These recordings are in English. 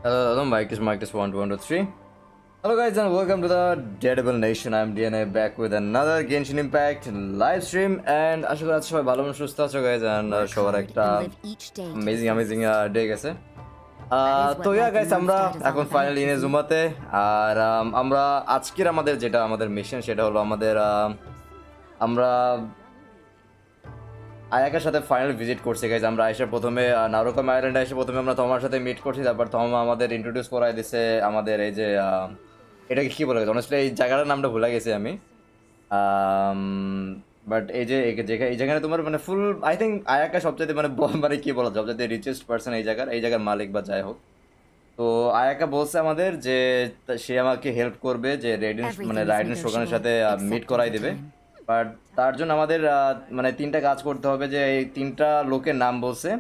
Mic test 1 2 1 2 3. Hello guys and welcome to the Daredevil Nation. I'm DNA back with another Genshin Impact live stream and আশা করি আজকে সবাই ভালো এবং সুস্থ আছো guys and সবার একটা amazing day গেছে। তো guys আমরা এখন ফাইনালি ইনেজুমাতে আর আমরা আজকের আমাদের মিশন সেটা হলো আমরা আয়াকার সাথে ফাইনাল ভিজিট করছি গাইজ। আমরা এসে প্রথমে নারুকাম আইল্যান্ডে এসে প্রথমে আমরা থমার সাথে মিট করছি, তারপর থমা আমাদের ইন্ট্রোডিউস করাই দিছে আমাদের এই যে এটাকে কী বলে গেছে অনেস্টলি এই জায়গাটার নামটা ভুলে গেছি আমি। বাট এই যে এই জায়গাটা তোমার মানে ফুল আই থিঙ্ক আয়াকা সবচাইতে মানে কী বলা সবচাইতে রিচেস্ট পার্সন এই জায়গার মালিক বা যাই হোক। তো আয়াকা বলছে আমাদের যে সে আমাকে হেল্প করবে যে রাইডেন শোগানের সাথে মিট করাই দেবে। বাট তার জন্য আমাদের মানে 3টা কাজ করতে হবে, যে এই 3টা লোকের নাম বলছে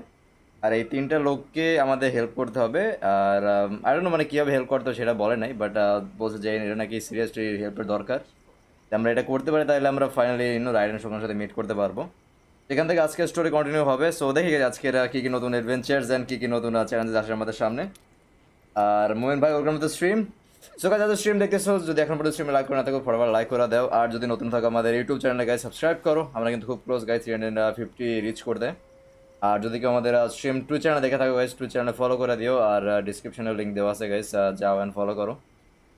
আর এই 3টা লোককে আমাদের হেল্প করতে হবে। আর আই ডোন্ট নো মানে কীভাবে হেল্প করতে হবে সেটা বলে নাই, বাট বলছে যে এটা নাকি সিরিয়াসলি হেল্পের দরকার। আমরা এটা করতে পারি তাহলে আমরা ফাইনালি রাইডেন শোগানের সাথে মিট করতে পারবো। এখান থেকে আজকের স্টোরি কন্টিনিউ হবে। সো দেখি আজকের কী কী নতুন অ্যাডভেঞ্চার্স অ্যান্ড কী কী নতুন চ্যালেঞ্জেস আসে আমাদের সামনে। আর মোমেন ভাই welcome to stream. So guys যারা স্ট্রিম দেখতেছো যদি এখন পর্যন্ত স্ট্রিমে লাইক করে না থাকো ফরওয়ার্ড লাইক করে দাও, আর যদি নতুন থাকো আমাদের ইউটিউব চ্যানেলে গাইস সাবস্ক্রাইব করো। আমরা কিন্তু খুব ক্লোজ গাইস 350 রিচ করতে। আর যদি কেউ আমাদের স্ট্রিম টু চ্যানেল দেখে থাকো গাইস টু চ্যানেলে ফলো করে দিও, আর ডিসক্রিপশনে লিঙ্ক দেওয়া আছে গাইস, যাও অ্যান্ড ফলো করো।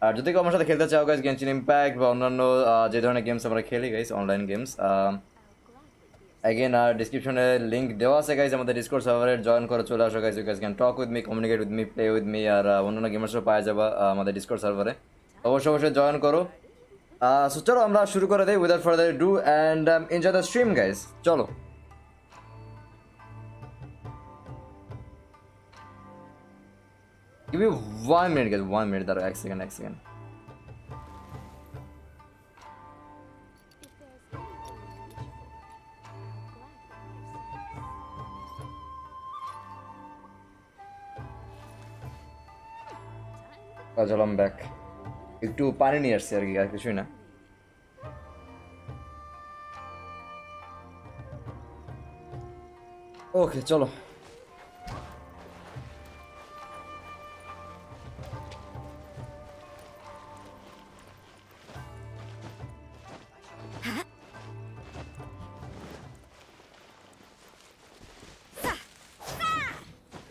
আর যদি কেউ আমার সাথে খেলতে চাও গাইস গেনশিন ইম্প্যাক্ট বা অন্যান্য যে ধরনের গেমস আমরা খেলি গাইস অনলাইন গেমস, again ডিসক্রিপশনে লিঙ্ক দেওয়া আছে গাইজ আমাদের ডিসকর্ড সার্ভারে জয়েন করে চলে আসো guys. You guys can talk with me, communicate with me, play with me, আর অন্যান্য গেমার্সও পাওয়া যাবে আমাদের ডিসকর্ড সার্ভারে। অবশ্যই জয়েন করো। সো চলো আমরা শুরু করে দেই without further do and enjoy the stream guys. চলো give me 1 minute guys, 1 minute দাঁড়াও, এক সেকেন্ড চলো আমি ব্যাক। একটু পানি নিয়ে আসছি আর কি, আর কিছুই না। ওকে চলো।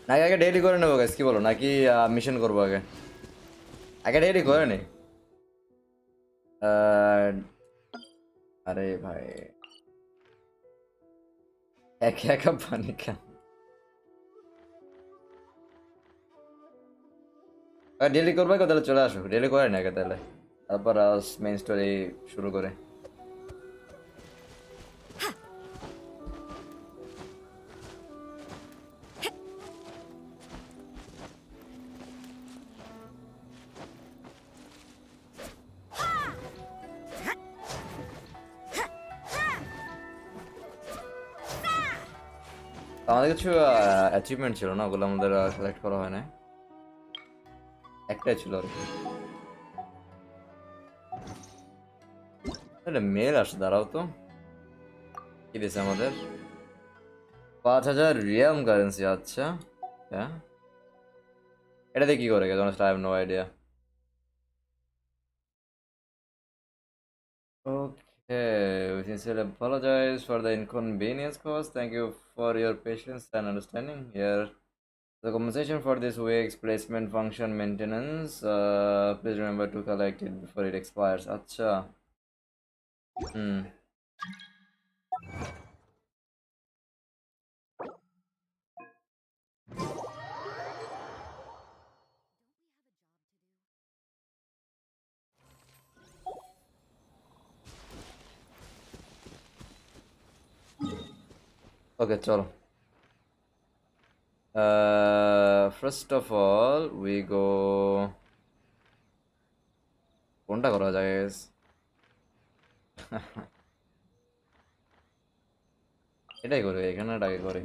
নাকি আগে ডেইলি করে নেবো গাইস, কি বলো নাকি মিশন করবো আগে ডেইলি করে নি। আরে ভাই একা পানি খান, ডেলি করবো তাহলে চলে আসো, ডেলি করে না তাহলে তারপর মেইন স্টোরি শুরু করে। আমাদের কিছু অ্যাচিভমেন্ট ছিল না, ওগুলো আমাদের সিলেক্ট করা হয় না, একটাই ছিল আর কি। মেল আসে, দাঁড়াও তো কি দিয়েছে আমাদের 5000 রিয়াম কারেন্সি। আচ্ছা হ্যাঁ, এটা দিয়ে কি করে গেছে I have no idea. Okay, we sincerely apologize for the inconvenience caused. Thank you for your patience and understanding. Here, the compensation for this week's placement function maintenance. Please remember to collect it before it expires. Acha. Okay, chalo. First of all, we go. কোনটা করা যায় guys? এটাই করে, এখানে আগে করে।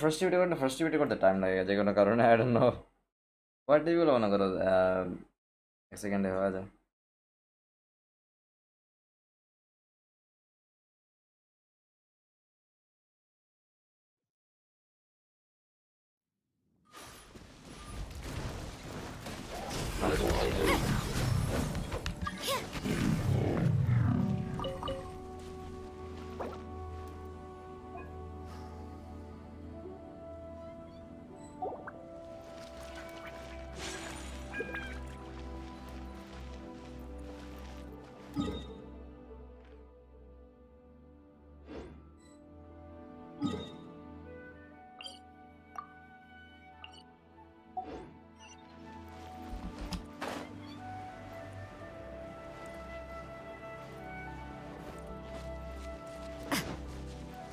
First duty করতে time লাগে যে কোনো কারণে, আই ডোন্ট নো হোয়াট টিভিগুলো মনে করো এক সেকেন্ডে হয়ে যায়।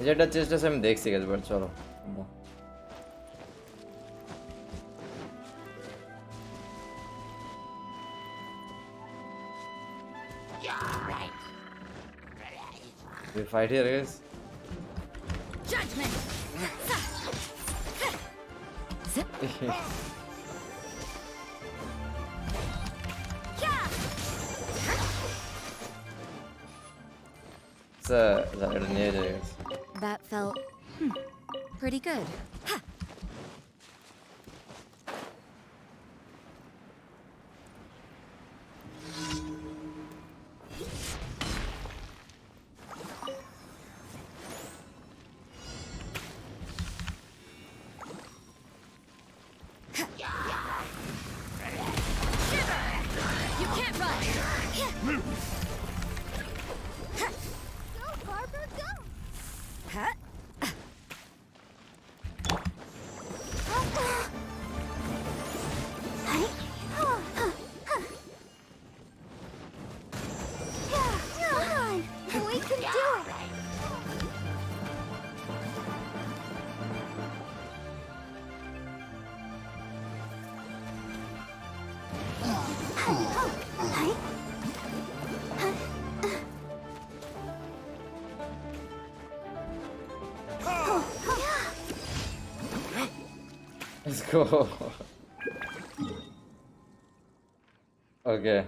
যেটা চেষ্টা আমি দেখছি গেছে, বাট চলো। We fight here, guys. Judgment. Zip. That felt pretty good. You can't run. Go, Barber, go. Come on, we can do it. Let's go. Okay.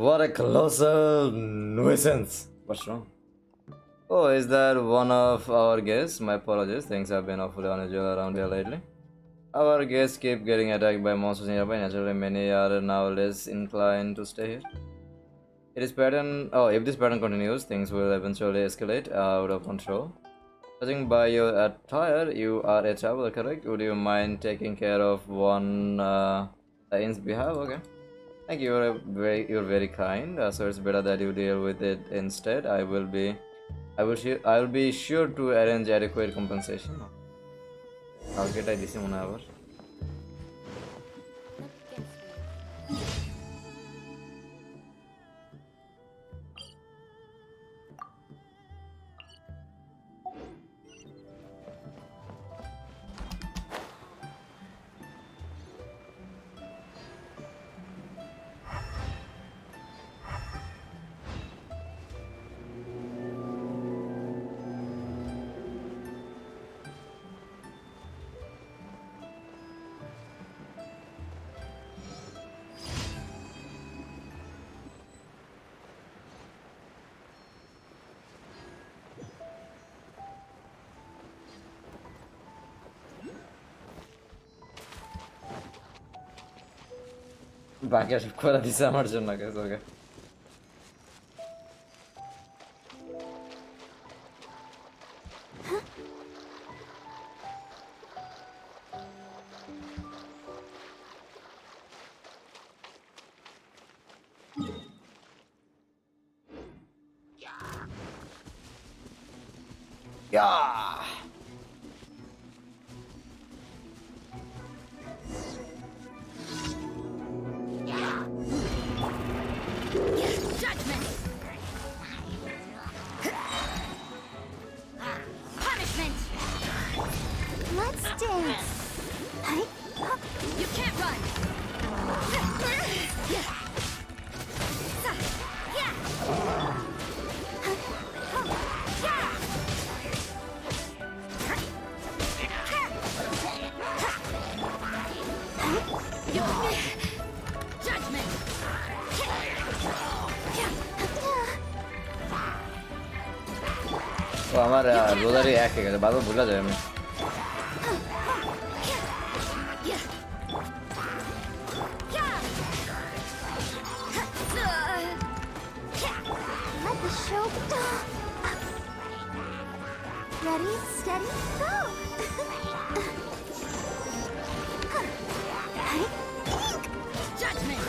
What a colossal nuisance. What's wrong? Oh, is that one of our guests? My apologies. Things have been awfully unusual around here lately. Our guests keep getting attacked by monsters nearby. Naturally, many are now less inclined to stay here. If this pattern continues, things will eventually escalate out of control. Judging by your attire, you are a traveler, correct? Would you mind taking care of one Sain's behalf? Okay. Thank you. You're very kind. So it's better that you deal with it instead. I will be sure to arrange adequate compensation. Target I this one hour. বাকি সব করে দিছে আমার জন্য guys, okay. Yeah. Vengeance! You can't run! Judgment! ও আমার রোজারি এক হয়ে গেছে, বারবার ভুলা যায় আমি। Let the show go! Ready, steady, go! Judgment!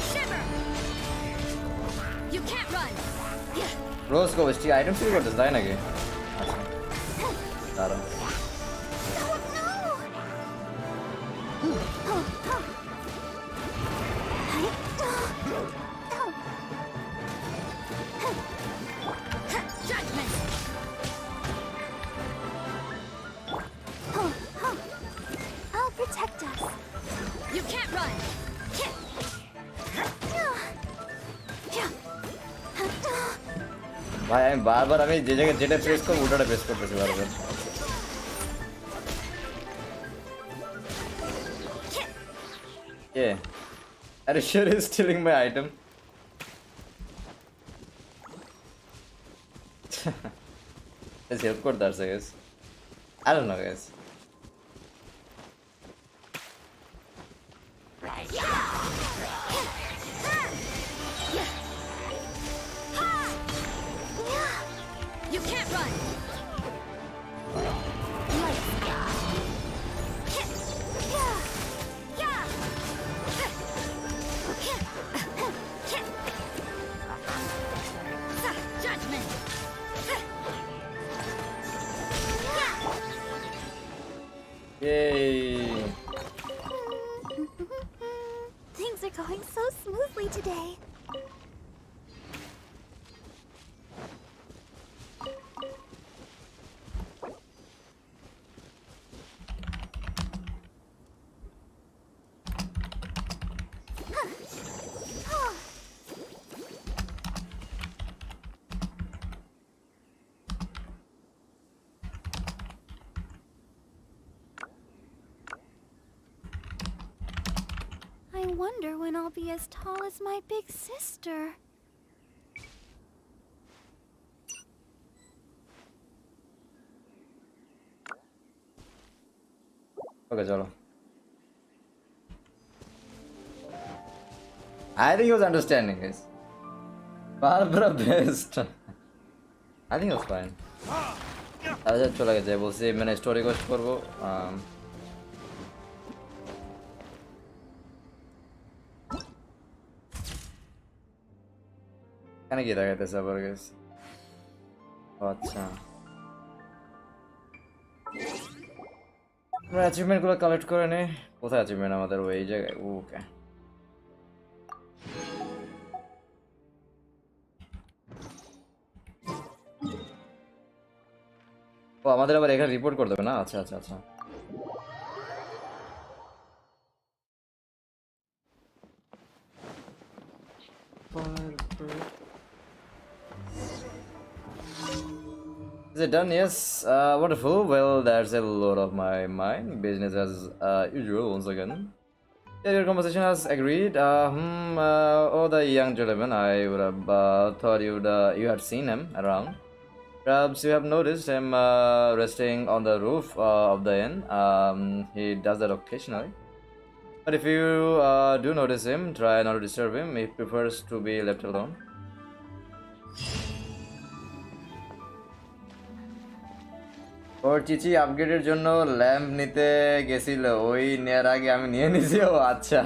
Shiver! You can't run! Rose co বেস্টি item চুরি করতেছে তাই নাকি? আচ্ছা দাঁড়ান। I'll protect us. You can't run. ভাই আমি বারবার আমি যে জায়গায় যেটা প্রেস করব ওটাটা প্রেস করতেছি বারবার। Yeah. Are you sure he's stealing my item? Let's help করতে পারছে guys. I don't know guys. You can't run. Judgment. Yay. Things are going so smoothly today. I wonder when I'll be as tall as my big sister. Okay, chalo. I think he was understanding guys. Barbara best. I think it was fine. আচ্ছা চলে গেছে বলছি মানে story coast করবো এখানে কি দেখাইতেছে আবার গেছে আচ্ছা আমরা অ্যাচিভমেন্ট গুলো কালেক্ট করে নে কোথায় অ্যাচিভমেন্ট আমাদের ওই জায়গায় ওকে ও আমাদের আবার এখানে রিপোর্ট করতে হবে না আচ্ছা আচ্ছা আচ্ছা Is it done? Yes. Wonderful. Well, that's a lot of my mind. Business as usual once again. Yeah, your conversation has agreed. Oh, the young gentleman. I would have thought you had seen him around. Perhaps you have noticed him resting on the roof of the inn. He does that occasionally. But if you do notice him, try not to disturb him. He prefers to be left alone. ওর চিচি আপগ্রেডের জন্য lamp নিতে গেছিল ওই নেয়ার আগে আমি নিয়ে নিছি ও আচ্ছা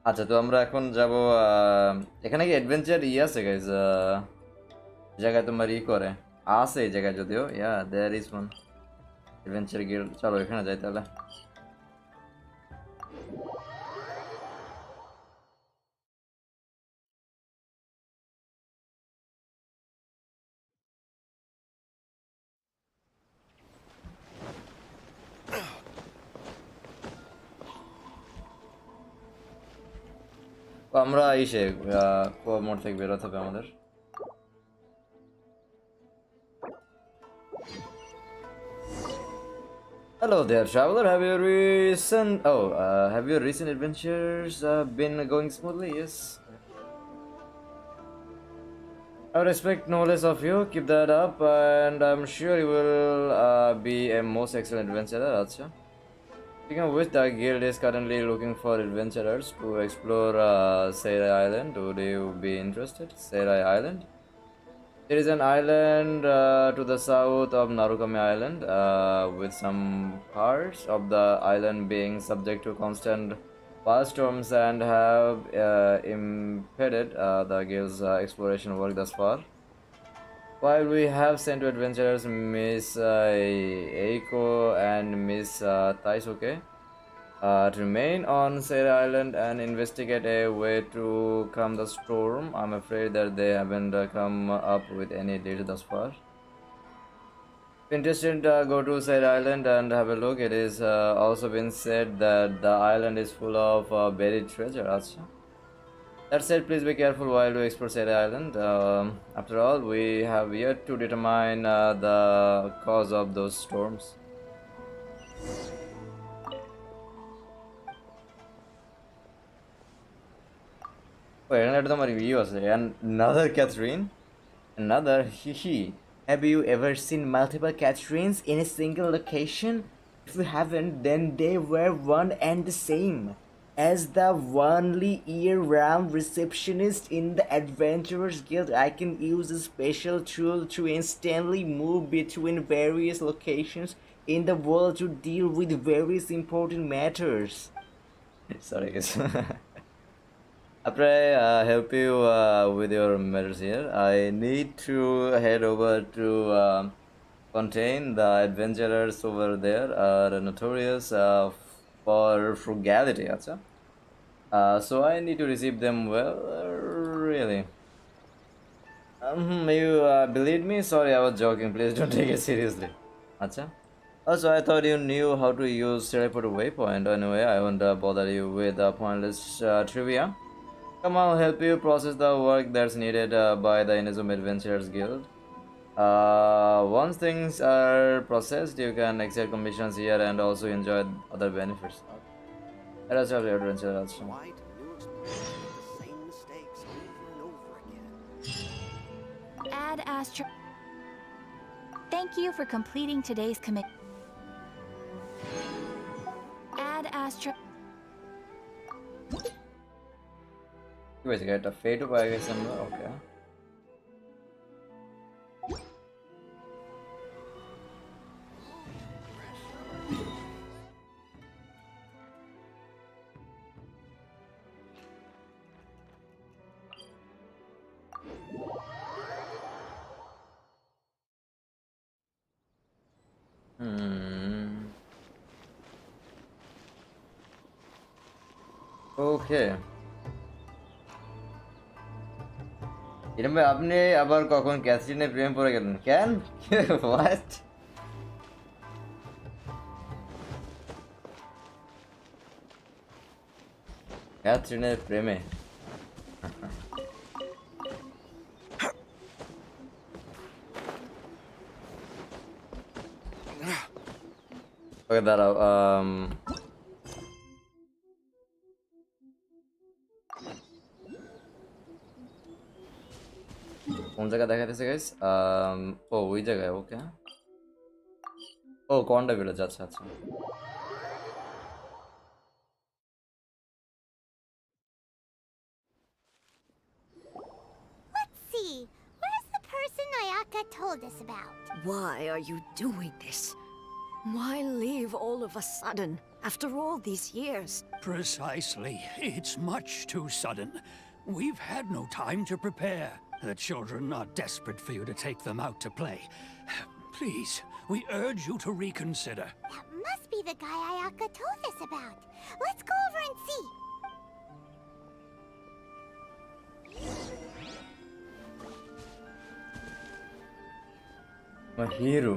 আচ্ছা তো আমরা এখন যাব এখানে কি অ্যাডভেঞ্চার আছে গাইস জায়গায় তোমার করে আছে এই জায়গায় যদিও yeah there is one adventure guild চলো এখানে যাই তাহলে তো আমরা ইসে কোয়া মোড থেকে বেরোতে হবে আমাদের। Hello there, traveler. Have your recent adventures been going smoothly? Yes. I would expect no less of you. Keep that up, and I'm sure you will be a most excellent adventurer. Acha. Speaking of which, the guild is currently looking for adventurers to explore Seirai Island. Would you be interested? Seirai Island? There is an island to the south of Narukami Island, with some parts of the island being subject to constant past storms and have impeded the guild's exploration work thus far. While we have sent two adventurers, Miss Eiko and Miss Taisuke, to remain on Sierra Island and investigate a way to calm the storm, I'm afraid that they haven't come up with any data thus far. If interested, go to Sierra Island and have a look. It is also been said that the island is full of buried treasure. Acha. That said, please be careful while you explore Sierra Island. After all, we have yet to determine the cause of those storms. Wait, another Catherine? Another? Hee. Have you ever seen multiple Catherines in a single location? If you haven't, then they were one and the same. As the only year-round receptionist in the Adventurers Guild, I can use a special tool to instantly move between various locations in the world to deal with various important matters. Sorry, guys. After I help you with your matters here, I need to head over to contain the adventurers over there are notorious for frugality, acha. So I need to receive them well, really. You believe me? Sorry, I was joking. Please don't take it seriously. Acha. Also, I thought you knew how to use teleport waypoint. Anyway, I won't bother you with pointless trivia. Come, I'll help you process the work that's needed by the Inazuma Adventurers Guild. Once things are processed, you can accept commissions here and also enjoy other benefits. Let us have your adventure also. Why do new explorers make the same mistakes over and over again? Ad Astra. Thank you for completing today's commit. Ad Astra. Wait, you get a fade to buy somewhere? Okay. Okay. এরকম আপনি আবার কখন ক্যাথরিনের প্রেমে পড়ে গেলেন কেন? What? ক্যাথরিনের প্রেমে? ওকে দাঁড়াও, কোন জায়গা দেখাতেছে গাইস? ও ওই জায়গায়, ওকে। ও কন্ডা ভিলেজ, আচ্ছা আচ্ছা। Let's see. Where's the person Ayaka told us about? Why are you doing this? Why leave all of a sudden, after all these years? Precisely. It's much too sudden. We've had no time to prepare. The children are desperate for you to take them out to play. Please, we urge you to reconsider. That must be the guy Ayaka told us about. Let's go over and see. My hero.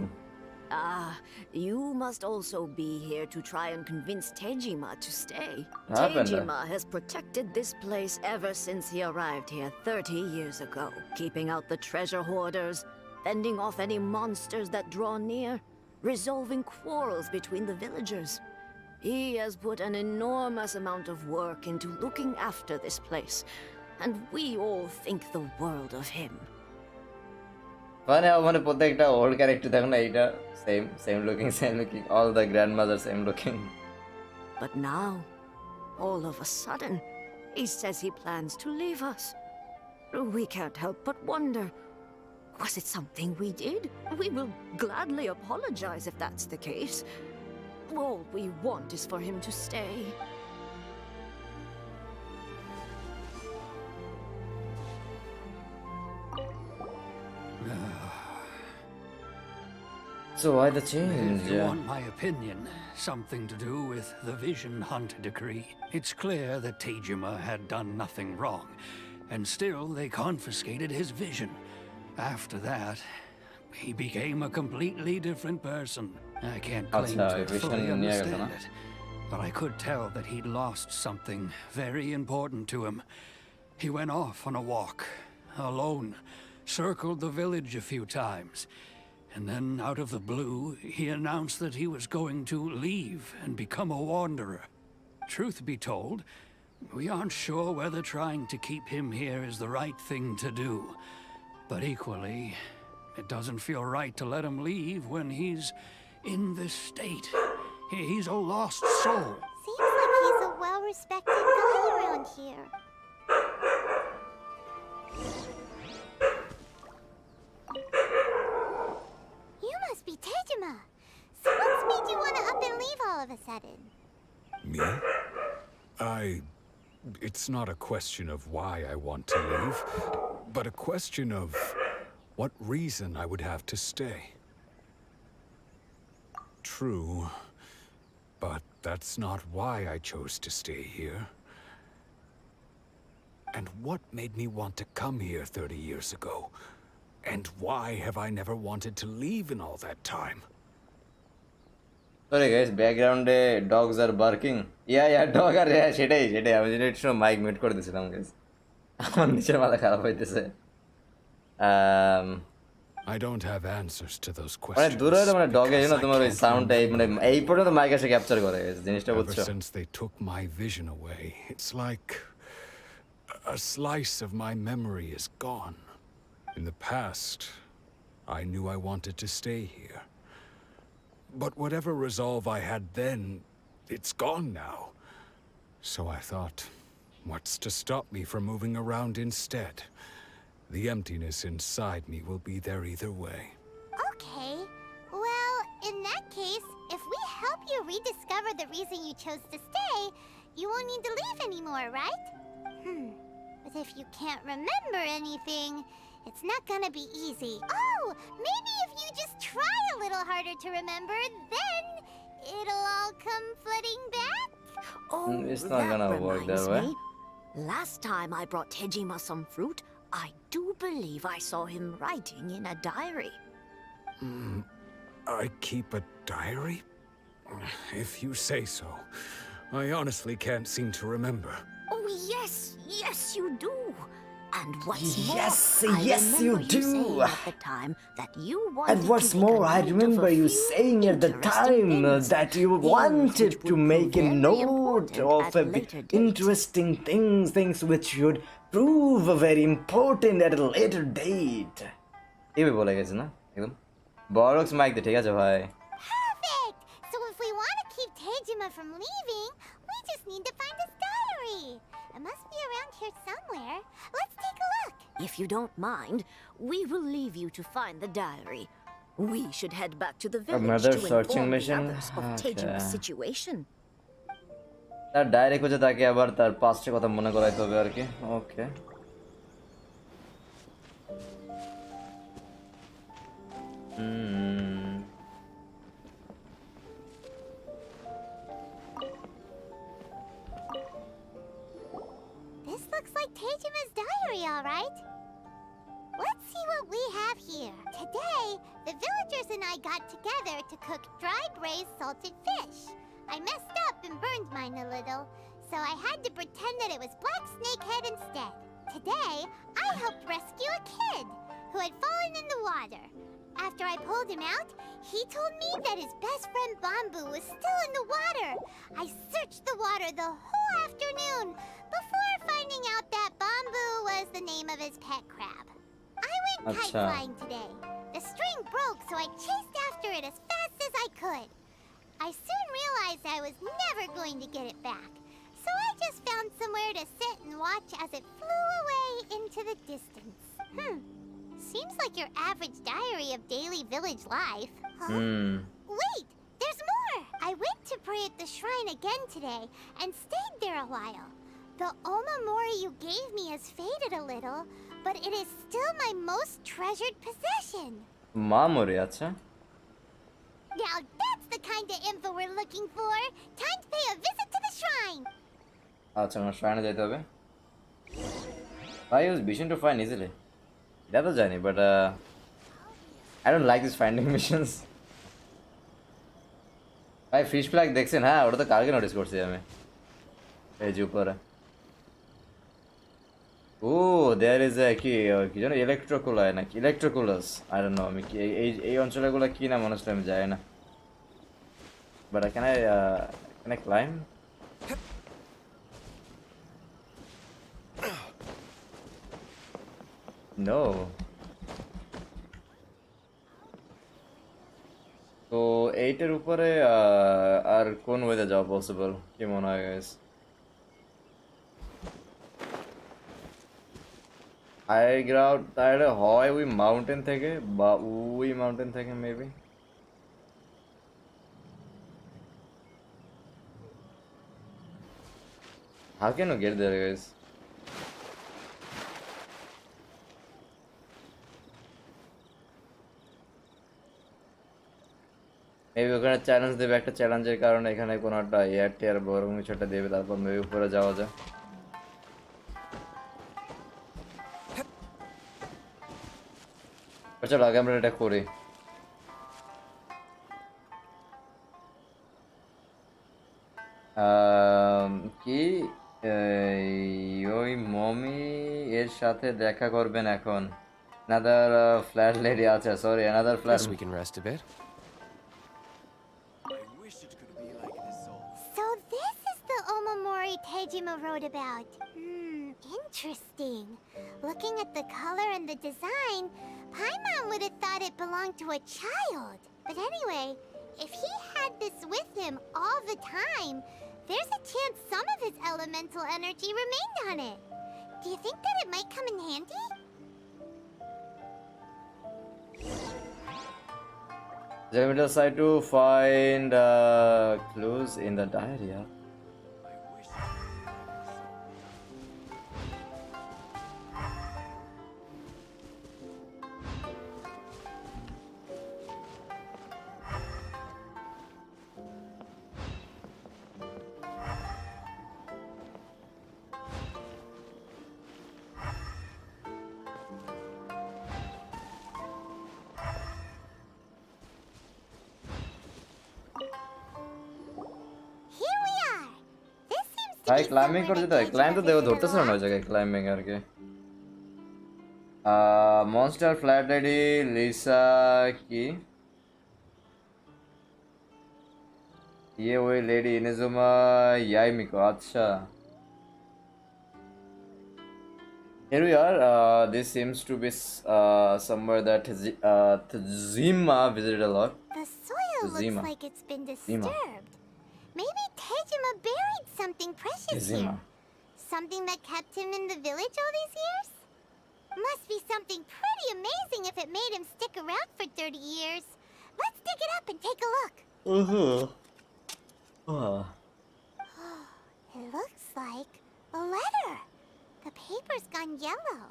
Ah, you must also be here to try and convince Tejima to stay. Happened. Tejima has protected this place ever since he arrived here 30 years ago, keeping out the treasure hoarders, fending off any monsters that draw near, resolving quarrels between the villagers. He has put an enormous amount of work into looking after this place, and we all think the world of him. মানে মানে প্রত্যেকটা old character দেখো না, এইটা same looking all the grandmother same looking. But now, all of a sudden, he says he plans to leave us. We can't help but wonder, was it something we did? We will gladly apologize if that's the case. All we want is for him to stay. So why the If change? you want my opinion, something to do with the Vision Hunt decree. It's clear that Tejima had done nothing wrong, and still they confiscated his vision. After that, he became a completely different person. I can't claim Acha, to vision fully niye understand gata na? it, but I could tell that he'd lost something very important to him. He went off on a walk, alone, circled the village a few times, and then out of the blue, he announced that he was going to leave and become a wanderer. Truth be told, we aren't sure whether trying to keep him here is the right thing to do. But equally, it doesn't feel right to let him leave when he's in this state. He's a lost soul. Seems like he's a well-respected guy around here. You must be Tejima. So what's made you want to up and leave all of a sudden? Me? It's not a question of why I want to leave, but a question of what reason I would have to stay. True, but that's not why I chose to stay here. And what made me want to come here 30 years ago? And why have I never wanted to leave in all that time? Sorry guys, background dogs are barking. Yeah, dog are সেটাই আমি যেটা একটু mic mute করে দিয়েছিলাম guys. আমার নিচের মাথা খারাপ হইতেছে। I don't have answers to those মানে questions. দূরে হলে মানে ডগে because যেন I তোমার ওই can't সাউন্ডটা মানে এই পর্যন্ত মাইক এসে ক্যাপচার করে জিনিসটা Ever বুঝছো? since they took my vision away, it's like a slice of my memory is gone. In the past, I knew I wanted to stay here. But whatever resolve I had then, it's gone now. So I thought, what's to stop me from moving around instead? The emptiness inside me will be there either way. Okay. Well, in that case, if we help you rediscover the reason you chose to stay, you won't need to leave anymore, right? But if you can't remember anything, it's not gonna be easy. Oh, maybe if you just try a little harder to remember, then it'll all come flooding back? Oh, It's not that gonna work that reminds way. me. Last time I brought Tejima some fruit, I do believe I saw him writing in a diary. I keep a diary? If you say so. I honestly can't seem to remember. Oh, yes, you do. And what's more, Yes, I yes, you remember do. saying at the time that you wanted And what's to make more, a I note of remember a you few saying at the interesting time things, that you things wanted which to would make a prove very note important of at a later date. interesting things which would prove very important at a later date. এইভাবে বলে গেছে না একদম বড়ক্স mic দে ঠিক আছে ভাই। Perfect! So if we want to keep Tejima from leaving, we just need to find his diary. It must be around here somewhere. Let's take a look. If you don't mind, we will leave you to find the diary. We should head back to the village Another to searching inform the mission? others of Okay. Tejima's situation. তার direct হচ্ছে তাকে আবার তার পাস্টের কথা মনে করাইতে হবে আর কি। ওকে This looks like Tejima's diary, all right. Let's see what we have here. Today, the villagers and I got together to cook dry braised salted fish. I messed up and burned mine a little, so I had to pretend that it was black snakehead instead. Today, I helped rescue a kid who had fallen in the water. After I pulled him out, he told me that his best friend Bamboo was still in the water. I searched the water the whole afternoon before finding out that Bamboo was the name of his pet crab. I went kite Acha. flying today. The string broke, so I chased after it as fast as I could. I soon realized I was never going to get it back, so I just found somewhere to sit and watch as it flew away into the distance. Seems like your average diary of daily village life. Huh? Wait, there's more! I went to pray at the shrine again today and stayed there a while. The Omamori you gave me has faded a little, but it is still my most treasured possession. মামরি আচ্ছা Now that's the kind of info we're looking for. Time to pay a visit to the shrine. আচ্ছা আমার শ্রাইনে যাইতে হবে I use vision to find easily এটা তো জানি but I don't like these finding missions ভাই fish flag দেখছেন হ্যাঁ ওটা তো কালকে নোটিস করছি আমি এই যে উপরে ও দেয়ার ইজ কি কি জানো ইলেকট্রোকুলার নাকি ইলেকট্রোকুলাস আই ডোন্ট নো আমি কি এই অঞ্চলগুলো কি নাম honestly আমি জানি না but can I climb no তো এইটার উপরে আর কোন ওয়েতে যাওয়া পসিবল কি মনে হয় গাইস হাই গ্রাউন্ড তাহলে হয় ওই মাউন্টেন থেকে বা ওই মাউন্টেন থেকে maybe How can you get there guys maybe ওখানে চ্যালেঞ্জ দেবে একটা চ্যালেঞ্জের কারণে এখানে কোনো একটা এয়ার টিয়ার বড় কিছু একটা দেবে তারপর মেবি উপরে যাওয়া যায় চলো আগে আমরা এটা করি কি ওই মমি এর সাথে দেখা করবেন এখন another flat lady আছে sorry another flat Guess we can rest a bit. So this is the Omamori Tejima wrote about. Interesting. Looking at the color and the design, Paimon would have thought it belonged to a child. But anyway, if he had this with him all the time, there's a chance some of his elemental energy remained on it. Do you think that it might come in handy? Jeremy decided to find clues in the diary. Yeah? Here we are. This seems to ভাই be climbing somewhere করে that যেতে হয় climb তো Tejima দেখো visited a ধরতেছে না lot. ওই জায়গায় ক্লাইম্বিং আর কি মনস্টার ফ্ল্যাট লেডি লিসা কি ये वही लेडी इनेजुमा याइमिको अच्छा here we are this seems to be somewhere that Tejima visited a lot The soil Tejima. looks like it's been Tejima. disturbed. Maybe Tejima buried something precious Tejima. here. Something that kept him in the village all these years? Must be something pretty amazing if it made him stick around for 30 years. Let's dig it up and take a look. It looks like a letter. The paper's gone yellow.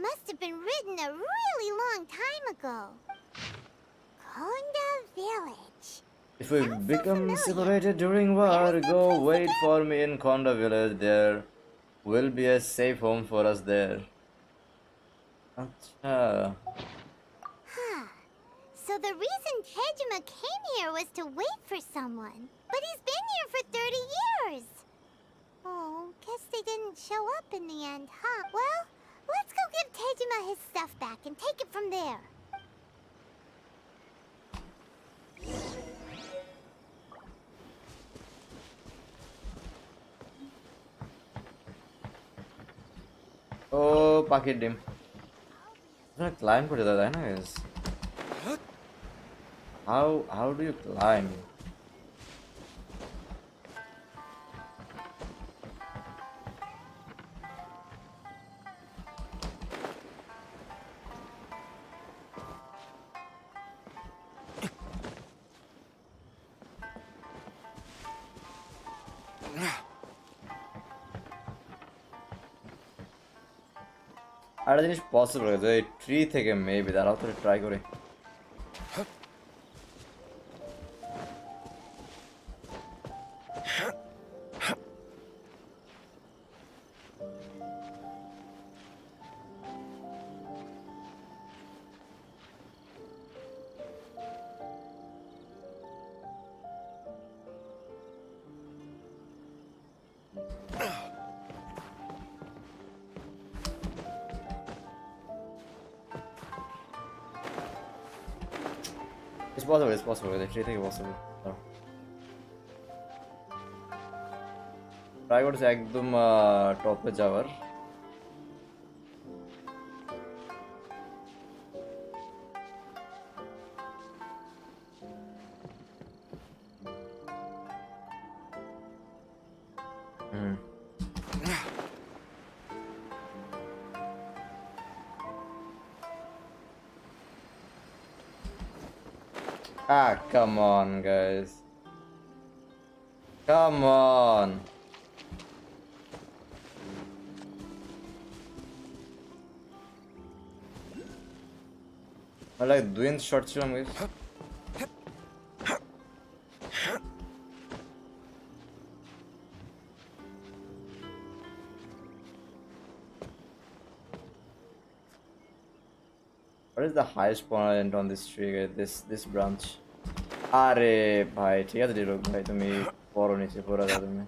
Must have been written a really long time ago. Konda Village. if we Sounds so become familiar. separated during war Where is that go place wait again? for me in Konda village there will be a safe home for us there अच्छा Huh. So the reason Tejima came here was to wait for someone. But he's been here for 30 years. Oh, guess they didn't show up in the end, huh? Well, let's go give Tejima his stuff back and take it from there. Oh, পাখির ডিম climb করে দাদা তাই না guys? How do you climb? আরেকটা জিনিস possible হয়ে যায় ট্রি থেকে মেবি দাঁড়াও তো ট্রাই করি It's possible, actually think it's possible. Try করছে একদম টপে যাওয়ার Ah, come on, guys. Come on. I like doing short ছিলাম guys. What is the highest point on this tree, guys? This branch. আরে ভাই ঠিক আছে ডিলক ভাই তুমি পড়ো নিচে পড়া যাও তুমি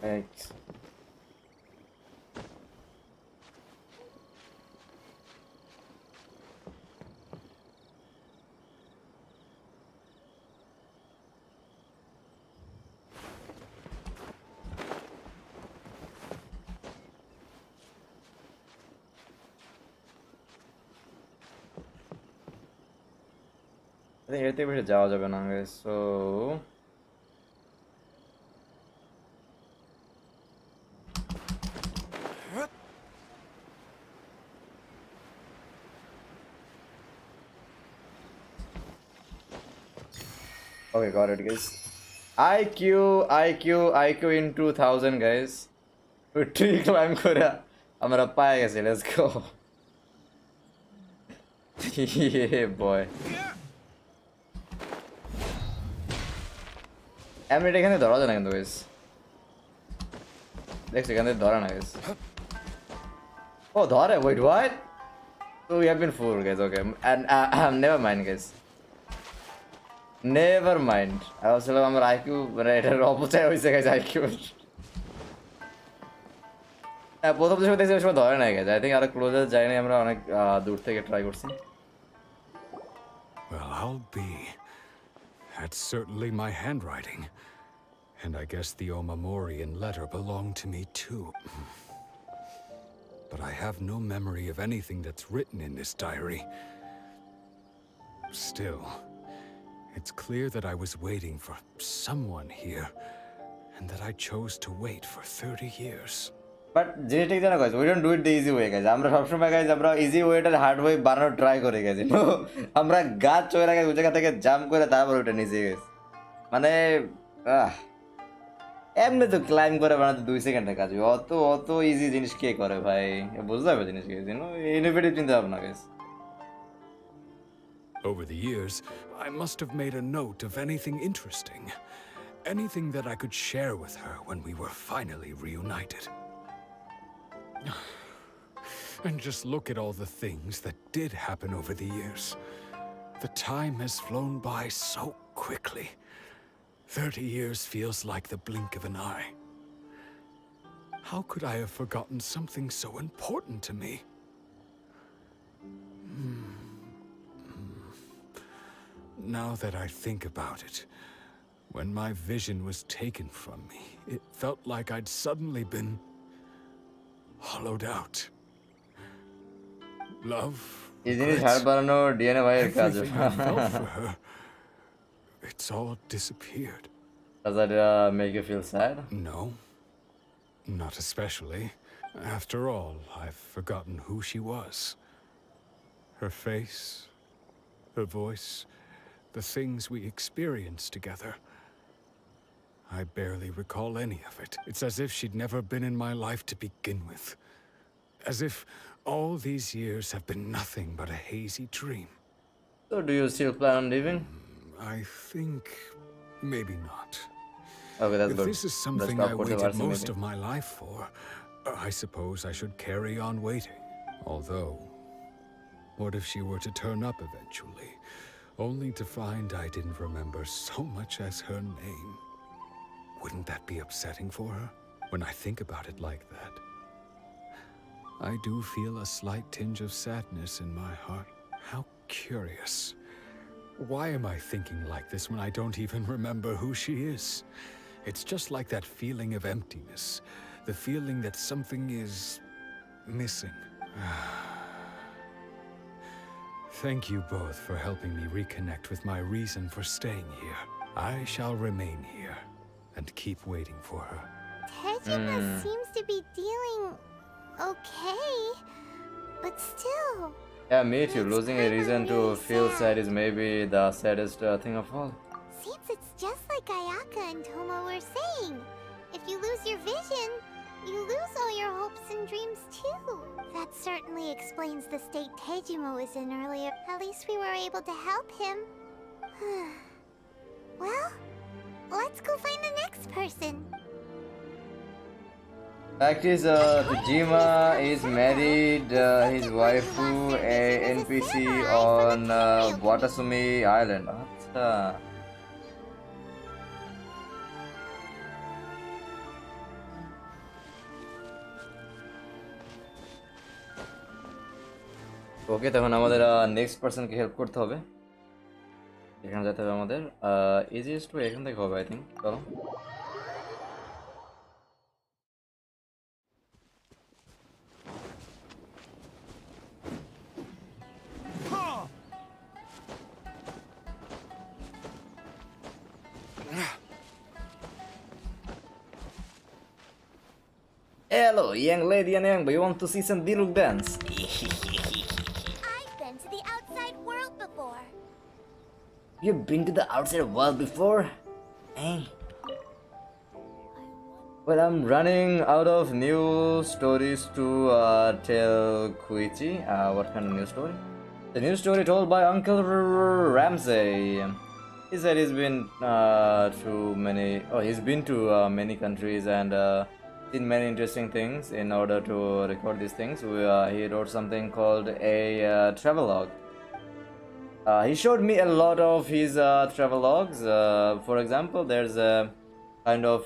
Thanks. I think এর থেকে বেশি যাওয়া যাবে না guys, so okay, got it guys. IQ in 2000 guys. Tree climb করে আমরা পায়ে গেছি, let's go. Yeah boy. এমনি এখানে ধরা যায় না কিন্তু গাইস দেখছি এখানে ধরা না গাইস ও ধরে wait what so we have been fooled guys okay and never mind guys never mind I was like আমার IQ মানে এটার অপচয় হয়েছে গাইস IQ প্রথম সময় দেখছি ওই সময় ধরে নাই গাইস I think আরো ক্লোজার যাই নাই আমরা অনেক দূর থেকে ট্রাই করছি Well, I'll be. That's certainly my handwriting. And I guess the Omamorian letter belonged to me too. But I have no memory of anything that's written in this diary. Still, it's clear that I was waiting for someone here, and that I chose to wait for 30 years. But genetic জানা guys, we don't do it the easy way guys. আমরা সবসময় guys আমরা easy way টা hard way বানানোর try করি guys. আমরা গাছ চড়ে গেছে ওই জায়গা থেকে জাম্প করে তারপর ওটা নিচে guys. মানে এমনি তো ক্লাইম করে বানাতে 2 সেকেন্ডের কাজ অত ইজি জিনিস কে করে ভাই বুঝতে হবে জিনিস guys, you know ইনোভেটিভ চিন্তা ভাবনা guys. Over the years, I must have made a note of anything interesting. Anything that I could share with her when we were finally reunited. And just look at all the things that did happen over the years. The time has flown by so quickly. 30 years feels like the blink of an eye. How could I have forgotten something so important to me? Now that I think about it, when my vision was taken from me, it felt like I'd suddenly been hollowed out. Love, এই জিনিস regrets, হার বানানো DNA ভাইয়ের কাজ। everything I felt for her, it's all disappeared. Does that make you feel sad? No, not especially. After all, I've forgotten who she was. Her face, her voice, the things we experienced together. I barely recall any of it. It's as if she'd never been in my life to begin with. As if all these years have been nothing but a hazy dream. So do you still plan on leaving? I think maybe not. Okay, that's If good. this is Let's something stop I putting waited words in most maybe. of my life for, I suppose I should carry on waiting. Although, what if she were to turn up eventually, only to find I didn't remember so much as her name? Wouldn't that be upsetting for her? When I think about it like that, I do feel a slight tinge of sadness in my heart. How curious. Why am I thinking like this when I don't even remember who she is? It's just like that feeling of emptiness, the feeling that something is missing. Thank you both for helping me reconnect with my reason for staying here. I shall remain here and keep waiting for her. Tejima seems to be dealing okay, but still. Yeah, me too. It's Losing a reason to really feel sad. sad is maybe the saddest thing of all. Seems it's just like Ayaka and Toma were saying. If you lose your vision, you lose all your hopes and dreams too. That certainly explains the state Tejima was in earlier. At least we were able to help him. Well, let's go find the next person. Fact is, Tajima is married his waifu, a NPC on Watasumi Island. Acha. ওকে, তখন আমাদের next পার্সনকে help করতে হবে। এখানে যেতে হবে আমাদের। Easiest way এখান থেকে হবে আই থিঙ্ক। চলো। Hello, young lady and young boy, you want to see some Diluk dance? I've been to the outside world before. You've been to the outside world before? Eh? Well, I'm running out of new stories to tell Koichi. What kind of new story? The new story told by Uncle Ramsey. He said he's been he's been to many countries and seen many interesting things. In order to record these things, he wrote something called a travelogue. He showed me a lot of his travelogues. For example, there's a kind of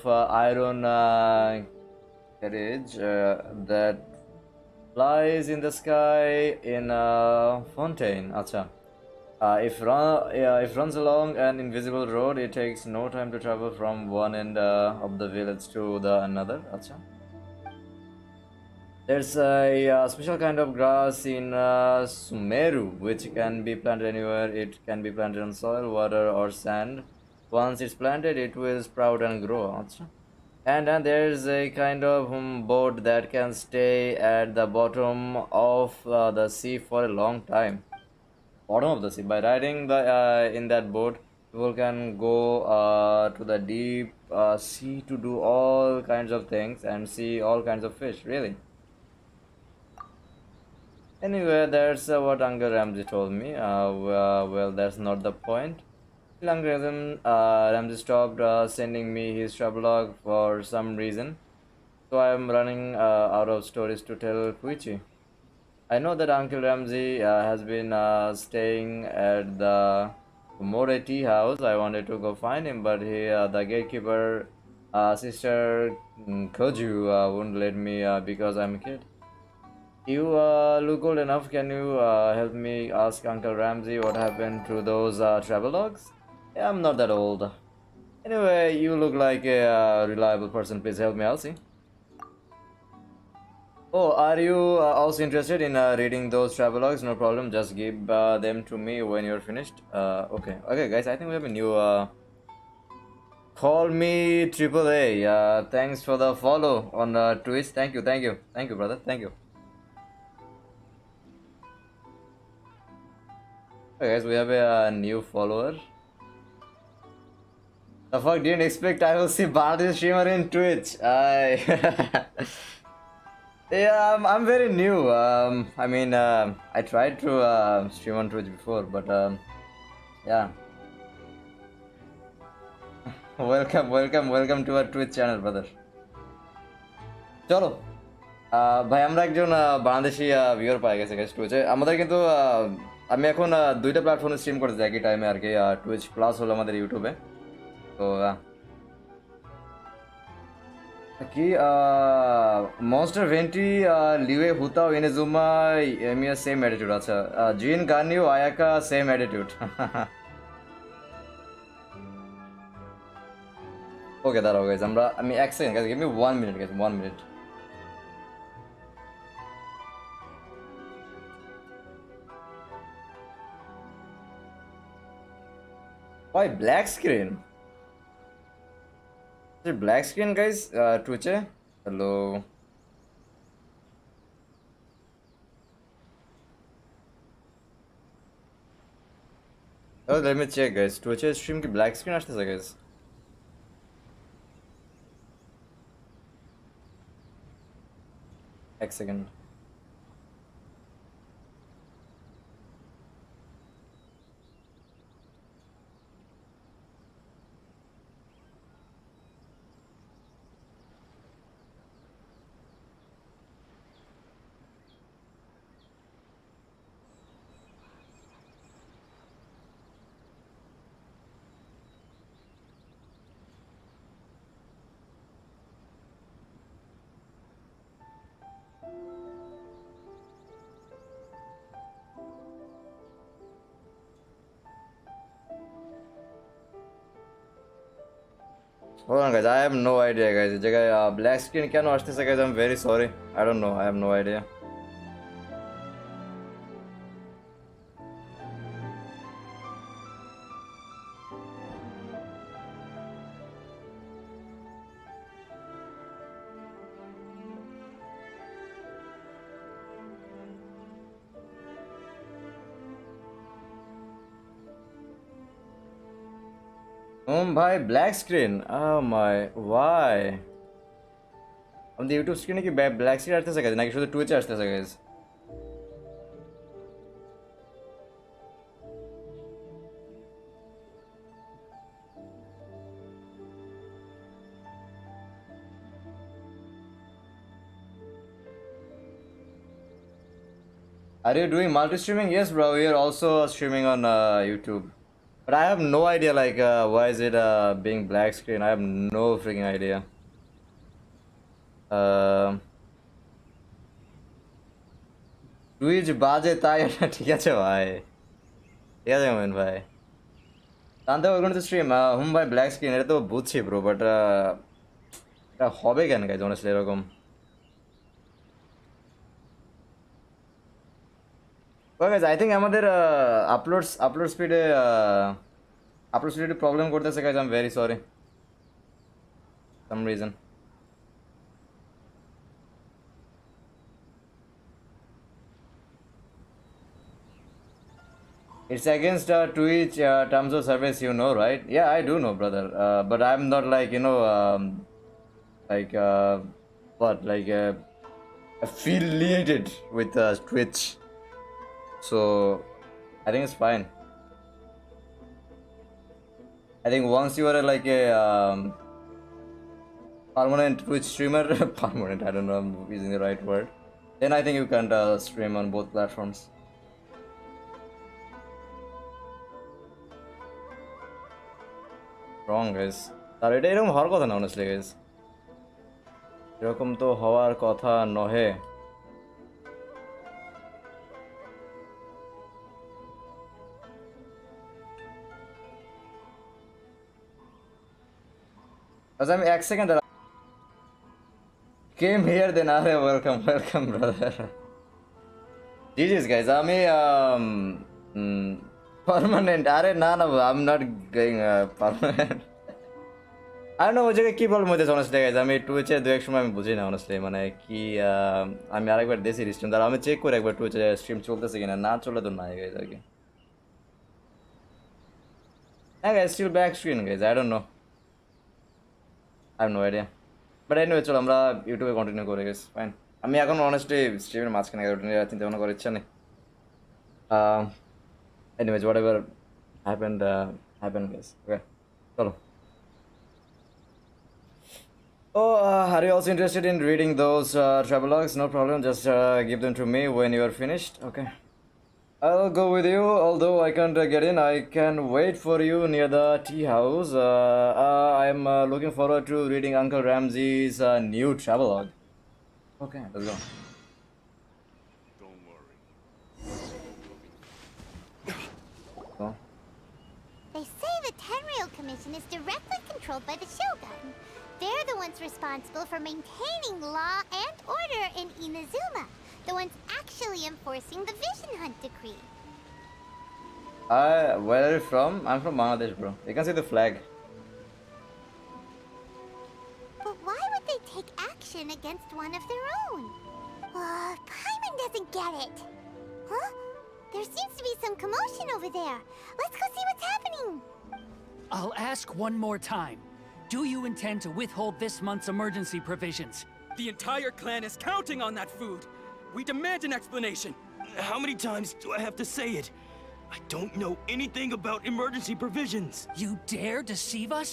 iron carriage that flies in the sky in a fountain. Acha. If runs along an invisible road, it takes no time to travel from one end of the village to the another. Acha. There's a special kind of grass in Sumeru, which can be planted anywhere. It can be planted on soil, water, or sand. Once it's planted, it will sprout and grow. Acha. And then there's a kind of boat that can stay at the bottom of the sea for a long time. Bottom of the sea. By riding in that boat, people can go to the deep sea to do all kinds of things and see all kinds of fish. Really. Anyway, that's what Uncle Ramsey told me. Well, that's not the point. Ramsey stopped sending me his travelogue for some reason, so I am running out of stories to tell Puichi. I know that Uncle Ramsey has been staying at the More tea house. I wanted to go find him, but the gatekeeper, Sister Koju, wouldn't let me because I'm a kid. You look old enough. Can you help me ask Uncle Ramsey what happened to those travelogues? Yeah, I'm not that old. Anyway, you look like a reliable person. Please help me, Elsie. Oh, are you also interested in reading those travelogues? No problem. Just give them to me when you're finished. Okay. Okay, guys. I think we have a new. Call me Triple A. Thanks for the follow on Twitch. Thank you. Thank you. Thank you, brother. Thank you. Okay, guys. We have a new follower. The fuck, didn't expect I will see Bangladesh streamer in Twitch. Yeah, I'm very new. I mean, I tried to stream on Twitch before, but yeah. welcome to our Twitch channel, brother. চলো ভাই আমরা একজন Bangladeshi viewer পাই গেছে guys টুইচে আমাদের কিন্তু আমি এখন দুইটা প্ল্যাটফর্মে স্ট্রিম করতে একই টাইমে আর কি টুইচ প্লাস হলো আমাদের ইউটিউবে তো कि monster Venti Liyue Hu Tao Inazuma एमिया सेम एटीट्यूड अच्छा Jean Ganyu Ayaka same attitude okay दाঁড়াও गाइस আমরা আমি এক second guys give me 1 minute guys 1 minute Why black screen? Is it black screen, guys? Twitch? Hello. Oh, let me check, guys. Twitch stream ki black screen আসতেছে, guys. এক second Hold on, guys. I have no idea, guys. This guy black screen can watch this, guys. I'm very sorry. I don't know. I have no idea. भाई black screen my why আমাদের YouTube স্ক্রিনে কি black screen আসতেছে guys নাকি শুধু টুইচে আসতেছে guys Are you doing multi-streaming? Yes, bro. We are also streaming on YouTube. But I have no idea, like, why is it being black screen? I have no freaking idea. Twitch বাজে তাই ঠিক আছে ভাই ঠিক আছে মোমেন ভাই জানতে we're going to stream ভাই ব্ল্যাক স্ক্রিন এটা তো বুঝছি ব্রো বাট এটা হবে কেন গাইজ অনেস্টলি এরকম guys, I think আমাদের আপলোড স্পিডে প্রবলেম করতেছে guys. I'm very sorry. Some reason. It's against Twitch terms of service, you know, right? Yeah, I do know, brother. But I'm not like, you know, like what, like affiliated with Twitch. So I think it's fine. I think once you are like a permanent Twitch streamer, permanent, I don't know if I'm using the right word, then I think you can stream on both platforms. Wrong guys. আর এটা এরকম হওয়ার কথা না honestly guys. এরকম তো হওয়ার কথা নহে। আচ্ছা আমি 1 সেকেন্ড came here then আরে welcome brother. GG's guys. আমি permanent আরে না I'm not going permanent. I don't know ওই জায়গায় কি প্রবলেম হইতেছে honestly guys. আমি টুইচে দু এক সময় আমি বুঝি না honestly মানে কি আমি আরেকবার দেখি স্ট্রিম দ্বারা আমি চেক করে একবার টুইচে স্ট্রিম চলতেছে কিনা না চলে তো নাই guys আর কি হ্যাঁ guys still back screen guys I don't know I have no idea but anyway চলো আমরা ইউটিউবে কন্টিনিউ করি guys ফাইন আমি এখন honestly স্ট্রিমের মাঝখানে চিন্তা ভাবনা করার ইচ্ছা নেই anyways whatever happened guys okay চলো Oh, are you also interested in reading those travelogues? No problem, just give them to me when you are finished. Okay. I'll go with you, although I can't get in. I can wait for you near the tea house. I'm looking forward to reading Uncle Ramsey's new travelogue. Okay, let's go. Don't worry. Oh. They say the Tenryou Commission is directly controlled by the Shogun. They're the ones responsible for maintaining law and order in Inazuma. The ones actually enforcing the Vision Hunt decree. Where are you from? I'm from Bangladesh, bro. You can see the flag. But why would they take action against one of their own? Paimon doesn't get it. Huh? There seems to be some commotion over there. Let's go see what's happening. I'll ask one more time. Do you intend to withhold this month's emergency provisions? The entire clan is counting on that food. We demand an explanation. How many times do I have to say it? I don't know anything about emergency provisions. You dare deceive us?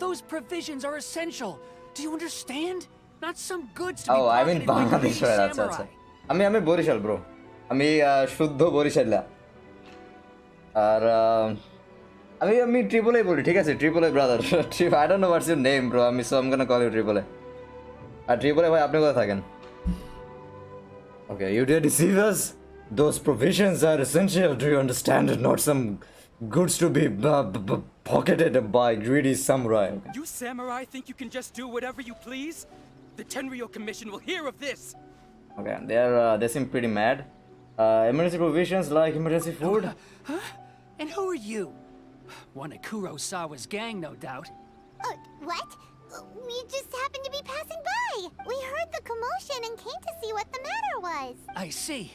Those provisions are essential. Do you understand? Not some goods to be Oh, I'm in pocketed by Bangladesh greedy right now. samurai. আমি Barishal bro আমি শুদ্ধ বরিশালা আর আমি triple A বলি ঠিক আছে triple A brother I don't know what's your name bro আমি so I am gonna call you triple A আর triple A ভাই আপনি কোথায় থাকেন okay you did deceive us those provisions are essential do you understand not some goods to be pocketed by greedy samurai You samurai think you can just do whatever you please? The Tenryou Commission will hear of this. okay they seem pretty mad emergency provisions like emergency food Huh? And who are you? One of Kurosawa's gang, no doubt. What? We just happened to be passing by. We heard the commotion and came to see what the matter was. I see.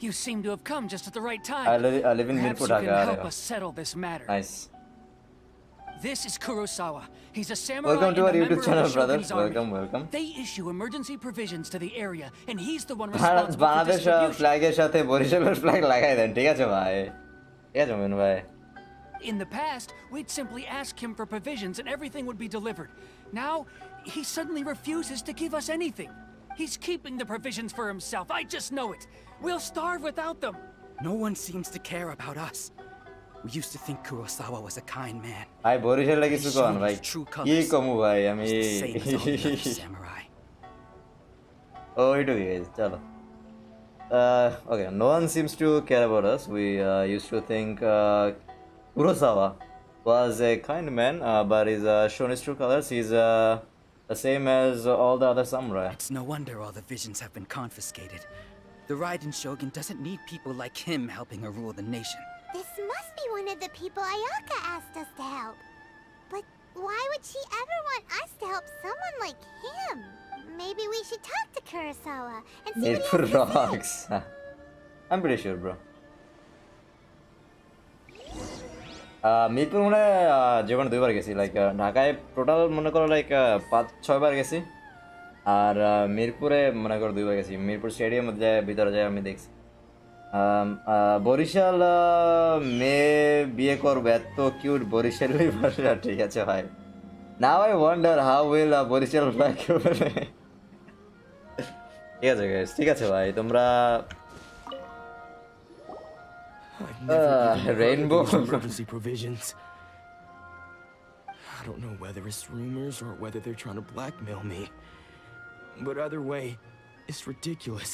You seem to have come just at the right time. I live in Perhaps Mirpur, you can Dhaka. help us settle this matter. Nice. This is Kurosawa. He's a samurai Welcome to and our a YouTube member channel, of the brothers. Shogun's army. Welcome. They issue emergency provisions to the area, and he's the one Bharat responsible for Bangladesh distribution. ফ্ল্যাগের সাথে বরিশালের flag লাগাই দেন ঠিক আছে ভাই ঠিক আছে মমিন ভাই In the past, we'd simply ask him for provisions and everything would be delivered. Now, he suddenly refuses to give us anything. He's keeping the provisions for himself. I just know it. We'll starve without them. No one seems to care about us. We used to think Kurosawa was a kind man. ভাই বরিশালে কিছু কোন ভাই True কি colors. কমু ভাই আমি Same as all the other samurai. ওইটুকুই guys চলো okay no one seems to care about us we used to think Kurosawa was a kind man but he's shown his true colors he's the same as all the other samurai It's no wonder all the visions have been confiscated. The Ryzen Shogun doesn't need people like him helping her rule the nation. This must be one of the people Ayaka asked us to help. But why would she ever want us to help someone like him? Maybe we should talk to Kurosawa and see what he Mirpur has to say. rocks I'm pretty sure bro Mirpur মনে জীবনে দুইবার গেছি like ঢাকায় total মনে করো like 5-6 বার গেছি আর মিরপুরে মনে করো দুইবার গেছি মিরপুর স্টেডিয়াম ভিতরে যায় আমি দেখছি বরিশাল মেয়ে বিয়ে করবে এত কিউট বরিশালের ভাষা ঠিক আছে ভাই now I wonder how will Barishal like ঠিক আছে guys, ঠিক আছে ভাই তোমরা I've never even heard of Rainbow. these emergency provisions. I don't know whether it's rumors or whether they're trying to blackmail me. But either way, it's ridiculous.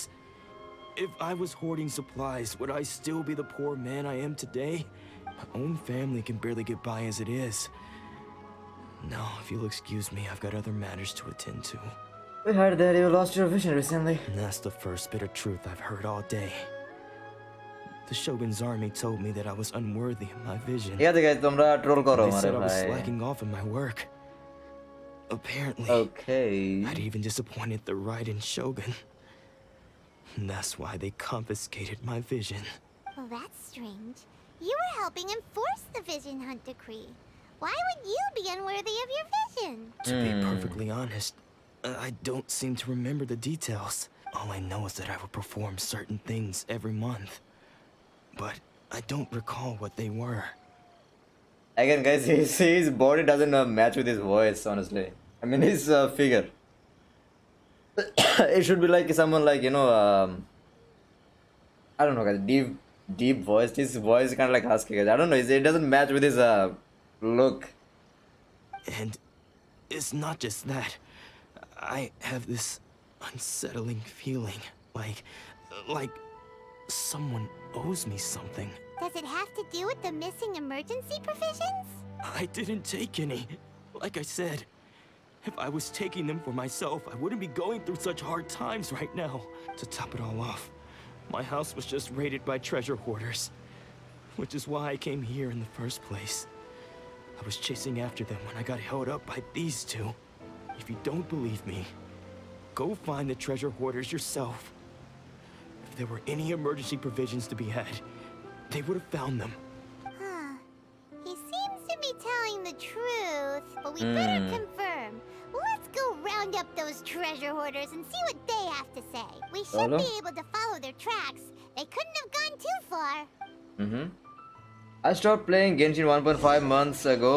If I was hoarding supplies, would I still be the poor man I am today? My own family can barely get by as it is. No, if you'll excuse me, I've got other matters to attend to. We heard that you lost your vision recently. And that's the first bit of truth I've heard all day. The Shogun's army told me that I was unworthy of my vision. ঠিক আছে guys তোমরা troll করো They মারে said I was ভাই slacking off in my work. Apparently, Okay. I'd even disappointed the Ryzen Shogun. And that's why they confiscated my vision. Well, that's strange. You were helping enforce the Vision Hunt decree. Why would you be unworthy of your vision? To be perfectly honest, I don't seem to remember the details. All I know is that I would perform certain things every month. But I don't recall what they were. Again guys his body doesn't match with his voice honestly. I mean his figure. It should be like someone like I don't know guys deep voice. His voice is kind of like husky guys. I don't know it doesn't match with his look. And it's not just that. I have this unsettling feeling, like someone owes me something. Does it have to do with the missing emergency provisions? I didn't take any. Like I said, if I was taking them for myself, I wouldn't be going through such hard times right now. To top it all off, my house was just raided by treasure hoarders, which is why I came here in the first place. I was chasing after them when I got held up by these two. If you don't believe me, go find the treasure hoarders yourself. If there were any emergency provisions to be had, they would have found them. Huh. He seems to be telling the truth, but we better confirm. Let's go round up those treasure hoarders and see what they have to say. We should Hello? be able to follow their tracks. They couldn't have gone too far. I stopped playing Genshin 1.5 months ago.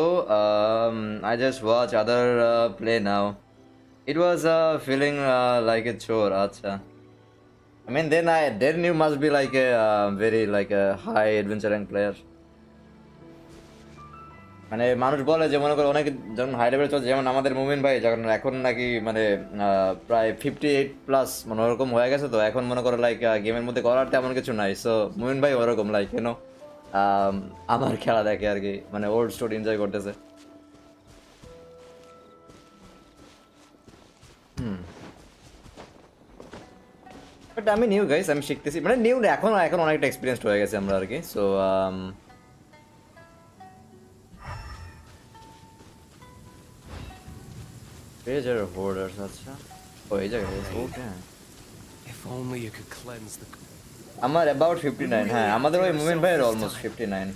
I just watch other play now. It was feeling like a chore. Acha. I mean, then you must be like a very like a high adventuring player. মানে মানুষ বলে যে মনে করে অনেক যখন high level চলছে যেমন আমাদের মুমিন ভাই যখন এখন নাকি মানে প্রায় 58+ মানে ওরকম হয়ে গেছে তো এখন মনে করো লাইক গেমের মধ্যে করার তেমন কিছু নাই সো মুমিন ভাই ওরকম লাইক আমার খেলা দেখে আর কি মানে ওল্ড স্টোরি এনজয় করতেছে বাট আমি নিউ গাইস আমি শিখতেছি মানে নিউ এখন অনেকটা এক্সপিরিয়েন্সড হয়ে গেছে আমরা আর কি সো treasure hoarders আচ্ছা ওই জায়গায় ওকে If only you could cleanse the... আমার about 59 হ্যাঁ আমাদের ওই মুমিন ভাইয়ের almost 59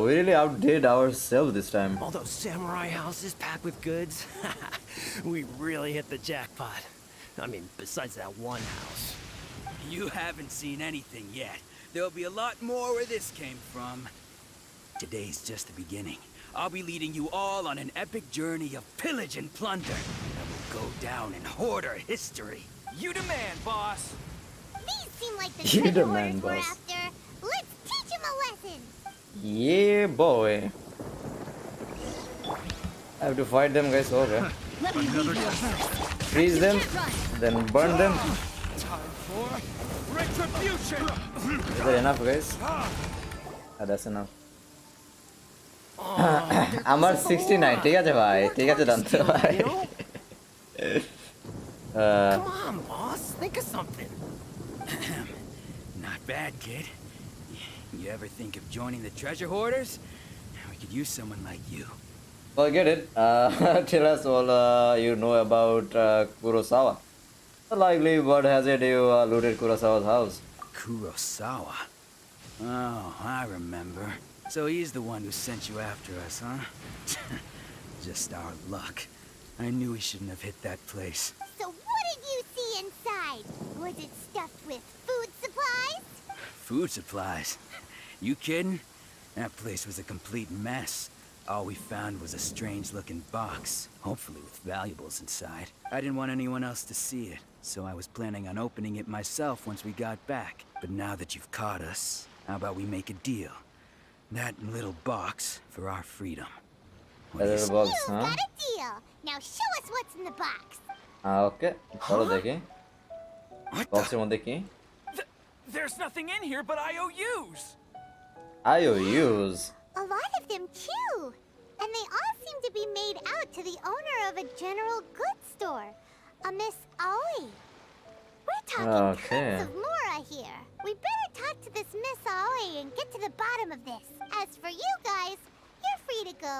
we really outdid ourselves this time. All those samurai houses packed with goods. We really hit the jackpot. I mean, besides that one house. You haven't seen anything yet. There'll be a lot more where this came from. Today's just the beginning. I'll be leading you all on an epic journey of pillage and plunder that will go down in hoarder history. You demand, boss! These seem like the You treasure demand, hoarders we're boss. after. Let's teach them a lesson. Yeah boy I have to fight them guys okay freeze them then burn them Time for retribution! is that enough guys that's enough আমার 69 ঠিক আছে ভাই ঠিক আছে দান্ত ভাই Come on, boss. Think of something. Not bad, kid. You ever think of joining the treasure hoarders? We could use someone like you. forget it tell us all you know about Kurosawa likely what has it you looted Kurosawa's house Kurosawa. Oh, I remember. So he's the one who sent you after us, huh? Just our luck. I knew we shouldn't have hit that place. So what did you see inside? Was it stuff left with food supplies? Food supplies? You kidding? That place was a complete mess. All we found was a strange-looking box, hopefully with valuables inside. I didn't want anyone else to see it, so I was planning on opening it myself once we got back. But now that you've caught us, how about we make a deal? That little box for our freedom. What do you say? box, You huh? got a deal. Now show us what's in the box. ওকে চলো দেখি What বক্সের the? মধ্যে কি There's nothing in here but IOUs. IOUs A lot of them too. And they all seem to be made out to the owner of a general goods store, a Miss Aoi. We're talking Okay. tons of Mora here. We better talk to this Miss Aoi and get to the bottom of this. As for you guys, you're free to go.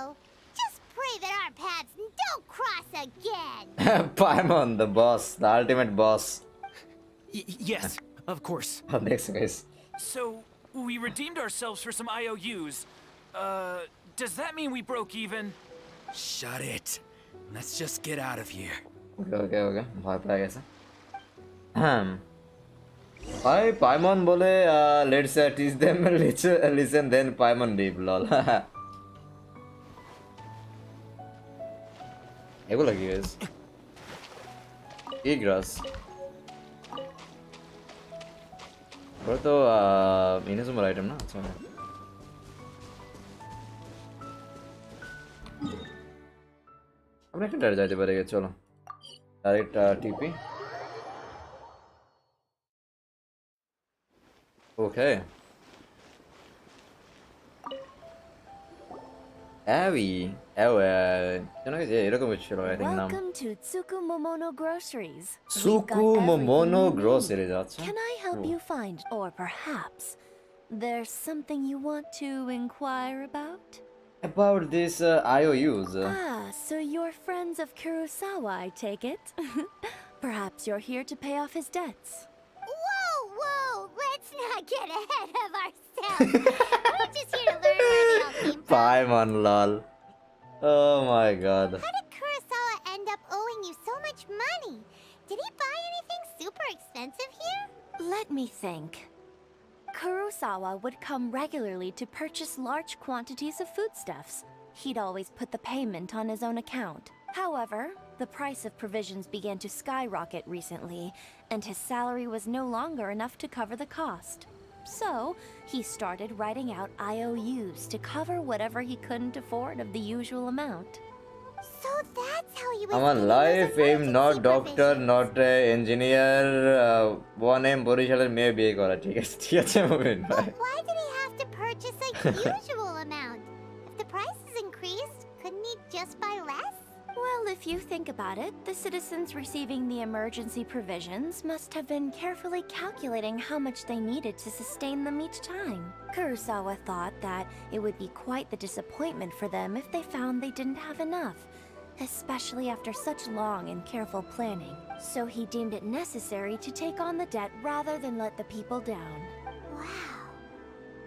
Just pray that our paths don't cross again. Paimon the boss, the ultimate boss. Yes, of course. Next guys. So, we redeemed ourselves for some IOUs. Does that mean we broke even? Shut it. Let's just get out of here. Okay. ভয় পেয়ে গেছে ভাই Paimon বলে let's teach them listen then Paimon leave lol এগুলো কি guys ইগ্রাস ওটা তো ইনাজুমার item না আচ্ছা আমরা একটা ডাইরেক্ট যাইতে পারি চলো ডাইরেক্ট টিপি ওকে অ্যাবি জানো কি যে এরকম ছিল আই থিংক নাম Welcome to Tsukumomono Groceries. We've got সুকুমোমোনো everything you groceries need. আচ্ছা Can I help you find, or perhaps there's something you want to inquire about? about this IOUs So you're friends of Kurosawa, I take it? Perhaps you're here to pay off his debts. Whoa! Let's not get ahead of ourselves. We're just here to learn where they all came from. পাইমন লল oh my god How did Kurosawa end up owing you so much money? Did he buy anything super expensive here? Let me think. Kurosawa would come regularly to purchase large quantities of foodstuffs. He'd always put the payment on his own account. However, the price of provisions began to skyrocket recently, and his salary was no longer enough to cover the cost. So, he started writing out IOUs to cover whatever he couldn't afford of the usual amount. So that's how you আমার life am not doctor not engineer one am বরিশালের মেয়ে বিয়ে করা ঠিক আছে মুভিন ভাই Why did he have to purchase a usual amount? If the price is increased, couldn't he just buy less? Well, if you think about it, the citizens receiving the emergency provisions must have been carefully calculating how much they needed to sustain them each time. Kurosawa thought that it would be quite the disappointment for them if they found they didn't have enough, especially after such long and careful planning. So he deemed it necessary to take on the debt rather than let the people down. Wow.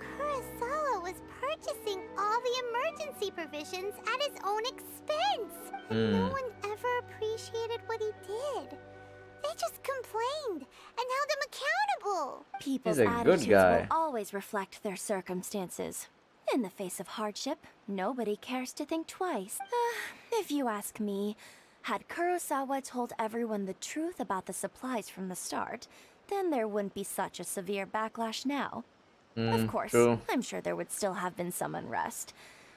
Kurosawa was purchasing all the emergency provisions at his own expense. And no one ever appreciated what he did. They just complained and held him accountable. People's He's a good attitudes guy. will always reflect their circumstances. In the face of hardship, nobody cares to think twice. If you ask me, had Kurosawa told everyone the truth about the supplies from the start, then there wouldn't be such a severe backlash now. Of course, true. I'm sure there would still have been some unrest.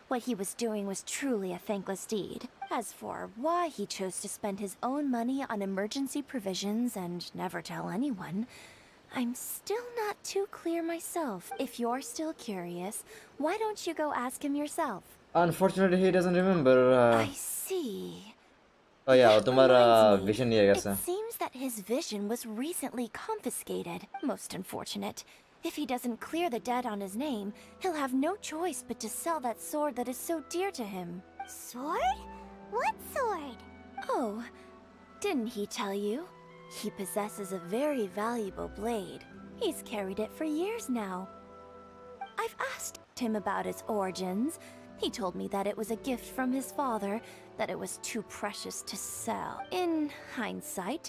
What he was doing was truly a thankless deed. As for why he chose to spend his own money on emergency provisions and never tell anyone, I'm still not too clear myself. If you're still curious, why don't you go ask him yourself? Unfortunately he doesn't remember I see. oh yeah That তোমার reminds me, vision নিয়ে গেছে It seems that his vision was recently confiscated. Most unfortunate. If he doesn't clear the debt on his name, he'll have no choice but to sell that sword that is so dear to him. Sword? What sword? Oh, didn't he tell you? He possesses a very valuable blade. He's carried it for years now. I've asked him about its origins. He told me that it was a gift from his father, that it was too precious to sell. In hindsight,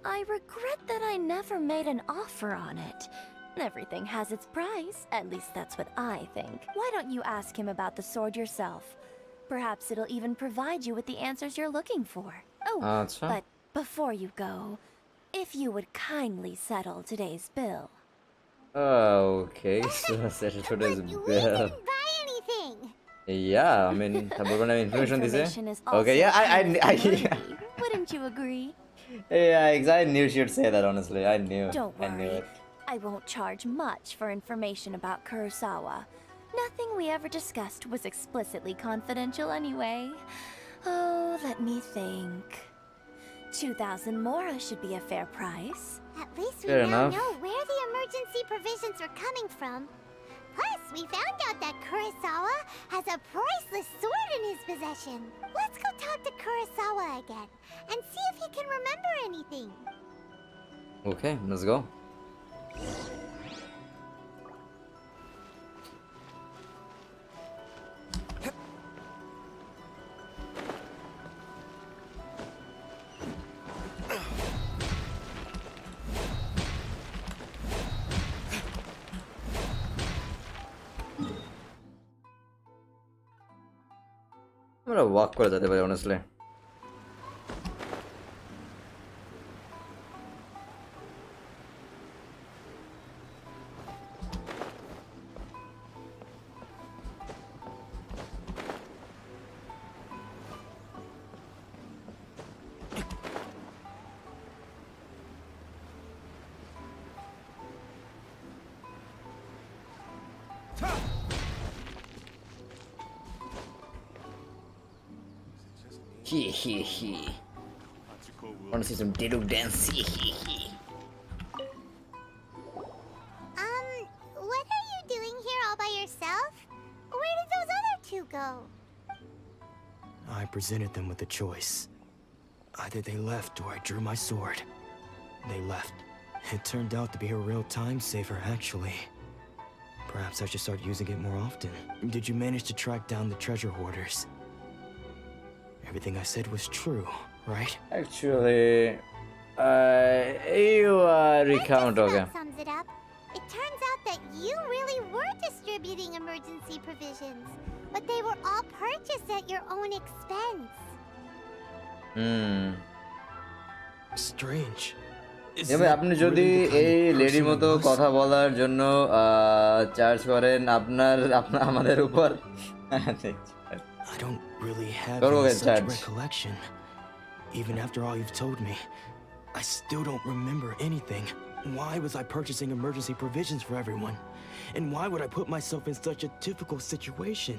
I regret that I never made an offer on it. Everything has its price, at least that's what I think. Why don't you ask him about the sword yourself? Perhaps it'll even provide you with the answers you're looking for. Oh, That's fine. but before you go, if you would kindly settle today's bill. Okay, so settle today's But we bill. didn't buy anything. Yeah, I mean, information this Information is also Okay, yeah, a kind of I commodity. Wouldn't you agree? yeah, exactly. I knew she'd say that. Honestly, I knew. Don't I knew worry. it. I won't charge much for information about Kurosawa. Nothing we ever discussed was explicitly confidential anyway. Oh, let me think. 2,000 mora should be a fair price. At least we Fair now enough. know where the emergency provisions are coming from. Plus, we found out that Kurosawa has a priceless sword in his possession. Let's go talk to Kurosawa again and see if he can remember anything. Okay, let's go. আমরা walk করে যেতে পারি honestly. Hee hee hee. Want to see some Diddle dance? Hee hee hee. What are you doing here all by yourself? Where did those other two go? I presented them with a choice. Either they left or I drew my sword. They left. It turned out to be a real time saver, actually. Perhaps I should start using it more often. Did you manage to track down the treasure hoarders? Everything I said was true, right? Actually, you recount, okay. That sums it up. It turns out that you really were distributing emergency provisions, but they were all purchased at your own expense. Strange. Is এবার that আপনি যদি really the kind এই of লেডির person I মতো was? কথা বলার জন্য charge করেন আমাদের উপর I don't really have Go any ahead, such Judge. recollection. Even after all you've told me, I still don't remember anything. Why was I purchasing emergency provisions for everyone? And why would I put myself in such a difficult situation?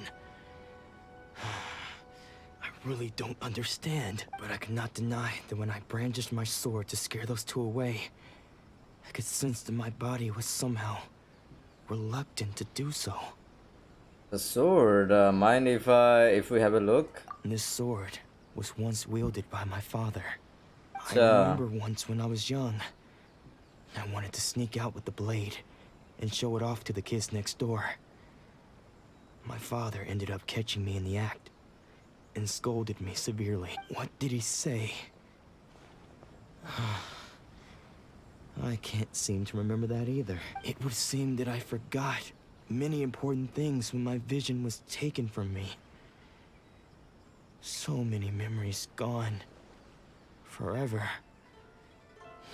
I really don't understand. But I cannot deny that when I brandished my sword to scare those two away, I could sense that my body was somehow reluctant to do so. The sword, mind if we have a look? This sword was once wielded by my father. I So- remember once when I was young, I wanted to sneak out with the blade and show it off to the kids next door. My father ended up catching me in the act and scolded me severely. What did he say? I can't seem to remember that either. It would seem that I forgot many important things when my vision was taken from me. So many memories gone. Forever.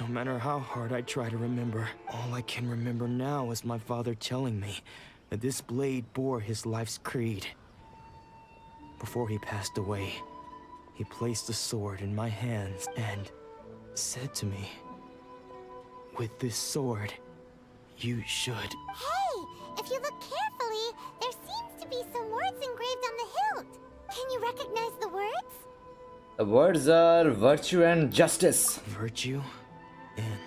No matter how hard I try to remember, all I can remember now is my father telling me that this blade bore his life's creed. Before he passed away, he placed the sword in my hands and said to me, "With this sword, you should..." Hey, if you look carefully, there seems to be some words engraved on the hilt. Can you recognize the words? The words are virtue and justice. Virtue and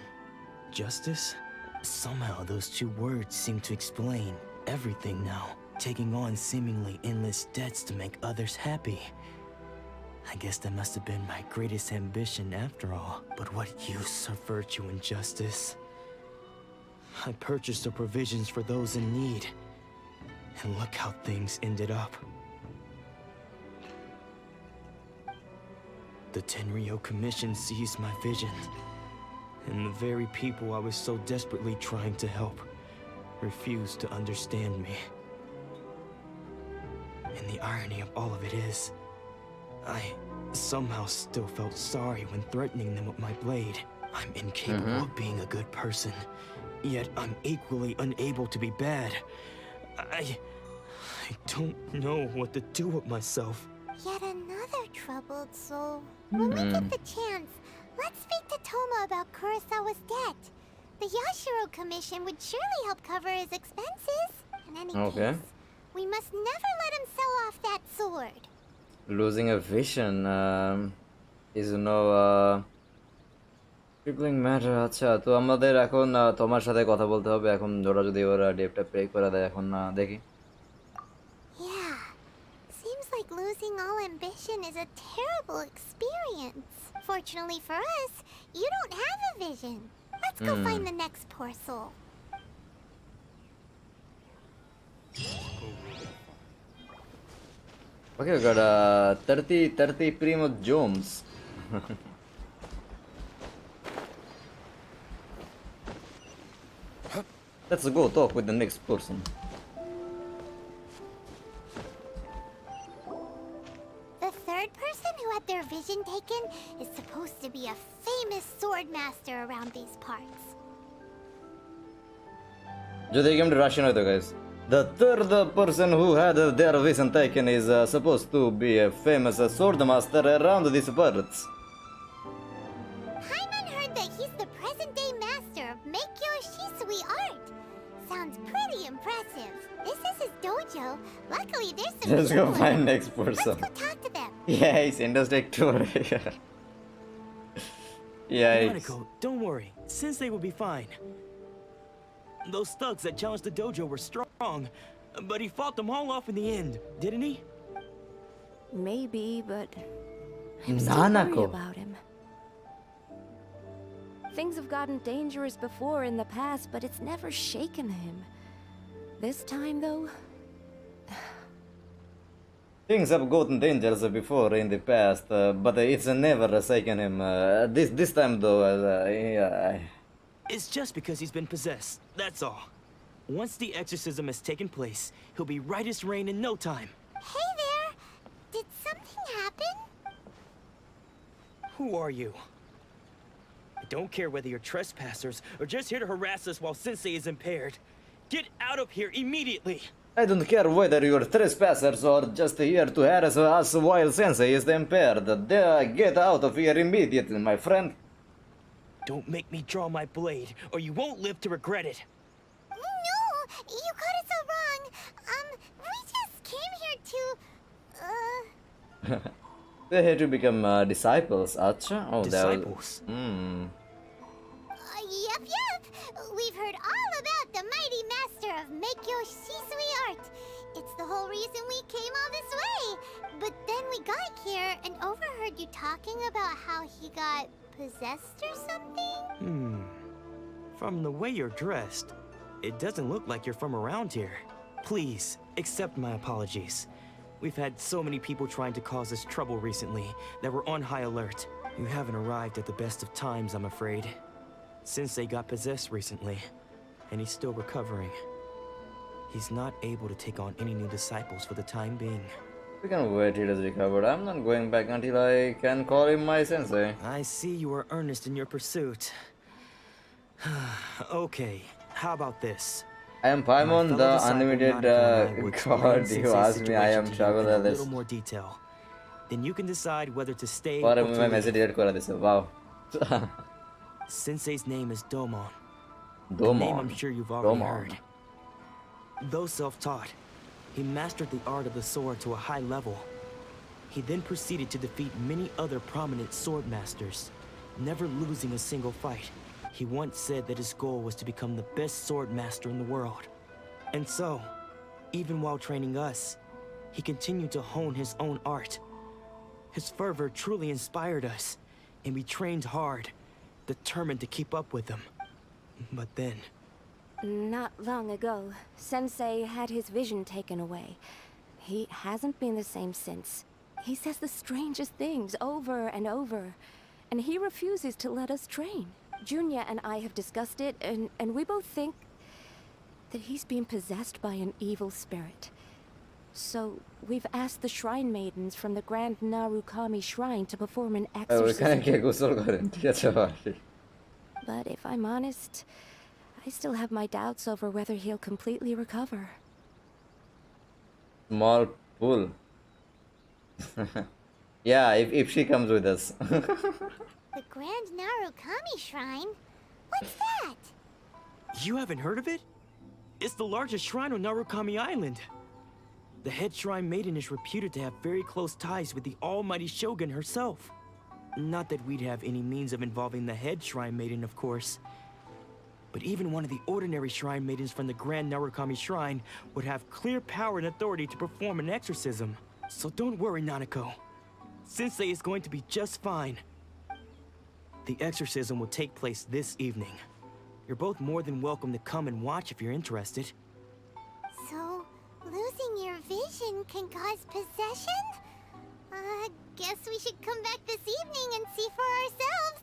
justice? Somehow those two words seem to explain everything now, taking on seemingly endless debts to make others happy. I guess that must have been my greatest ambition after all. But what use of virtue and justice? I purchased the provisions for those in need, and look how things ended up. The Tenryo Commission seized my vision, And the very people I was so desperately trying to help refused to understand me. And the irony of all of it is, I somehow still felt sorry when threatening them with my blade. I'm incapable of being a good person, yet I'm equally unable to be bad. I don't know what to do with myself. Yet another troubled soul. When we get the chance, let's speak to Toma about Kurosawa's debt. The Yashiro Commission would surely help cover his expenses. In any case, we must never let him sell off that sword. Losing a vision is no crippling matter. আচ্ছা তো আমাদের এখন তোমার সাথে কথা বলতে হবে এখন ওরা যদি ওরা ডেপটা পে করে দেয় এখন দেখি Yeah. Seems like losing all ambition is a terrible experience. Fortunately for us, you don't have a vision. Let's go find the next poor soul. Okay, we got 30 primo Jones. Let's go talk with the next person. The third person who had their vision taken is supposed to be a famous sword master around these parts. যদি এই গেমটা Russian হয়তো guys. The third person who had their vision taken is supposed to be a famous sword master around these parts. Hyman heard that he's the present-day master of Meikyo Shisui art. Sounds pretty impressive. This is his dojo. Luckily, there's some Let's go people find in it. next person. Let's go talk to them. Yeah, it's industry tour. Yeah, it's... Monaco, don't worry. Sensei will be fine. Those thugs that challenged the dojo were strong, but he fought them all off in the end, didn't he? Maybe, but I'm still worried Nanako. about him. Things have gotten dangerous before in the past, but it's never shaken him. This time, though, Things have gotten dangerous before in the past, but it's never shaken him. This time though, yeah, It's just because he's been possessed, that's all. Once the exorcism has taken place, he'll be right as rain in no time. Hey there! Did something happen? Who are you? I don't care whether you're trespassers or just here to harass us while Sensei is impaired. Get out of here immediately! I don't care whether you're trespassers or just here to harass us while Sensei is impaired. Get out of here immediately, my friend. Don't make me draw my blade, or you won't live to regret it. No! You got it so wrong. We just came here to... They're here to become disciples, acha? Oh, Disciples? Yep. We've heard all about the mighty master of Meikyo Shisui art. It's the whole reason we came all this way. But then we got here and overheard you talking about how he got possessed or something? From the way you're dressed, it doesn't look like you're from around here. Please, accept my apologies. We've had so many people trying to cause us trouble recently that we're on high alert. You haven't arrived at the best of times, I'm afraid. Sensei got possessed recently, and he's still recovering. He's not able to take on any new disciples for the time being. We can wait till he's recovered. I'm not going back until I can call him my sensei. I see you are earnest in your pursuit. Okay, how about this? I am Paimon, My the fellow disciple unlimited Nanako and I will explain god. You Sensei's asked me, I situation am to you travel in a this. little more detail. Then you can decide whether to stay Or or my to message leave. edit kora dise. Wow. Sensei's name is Domon. A Domon. name I'm sure you've already Domon. heard. Though self-taught, he mastered the art of the sword to a high level. He then proceeded to defeat many other prominent sword masters, never losing a single fight. He once said that his goal was to become the best sword master in the world. And so, even while training us, he continued to hone his own art. His fervor truly inspired us, and we trained hard, determined to keep up with him. But then... not long ago, Sensei had his vision taken away. He hasn't been the same since. He says the strangest things over and over, and he refuses to let us train. Junya and I have discussed it, and we both think that he's being possessed by an evil spirit. So we've asked the shrine maidens from the Grand Narukami Shrine to perform an exorcism. But if I'm honest, I still have my doubts over whether he'll completely recover. Small pool. Yeah, if she comes with us. The Grand Narukami Shrine? What's that? You haven't heard of it? It's the largest shrine on Narukami Island. The head shrine maiden is reputed to have very close ties with the almighty shogun herself. Not that we'd have any means of involving the head shrine maiden, of course. But even one of the ordinary shrine maidens from the Grand Narukami Shrine would have clear power and authority to perform an exorcism. So don't worry, Nanako. Sensei is going to be just fine. The exorcism will take place this evening. You're both more than welcome to come and watch if you're interested. So, losing your vision can cause possession? Guess we should come back this evening and see for ourselves.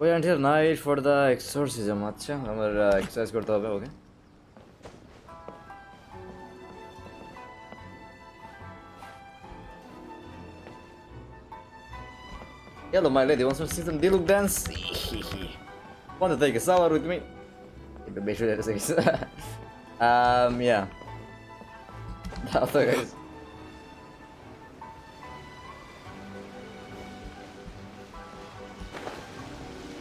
Wait until night for the exorcism. আচ্ছা আমার exercise করতে হবে ওকে Hello my lady, wants to see some Diluc dance? Want to take a shower with me? Make sure that is yeah. That's all guys.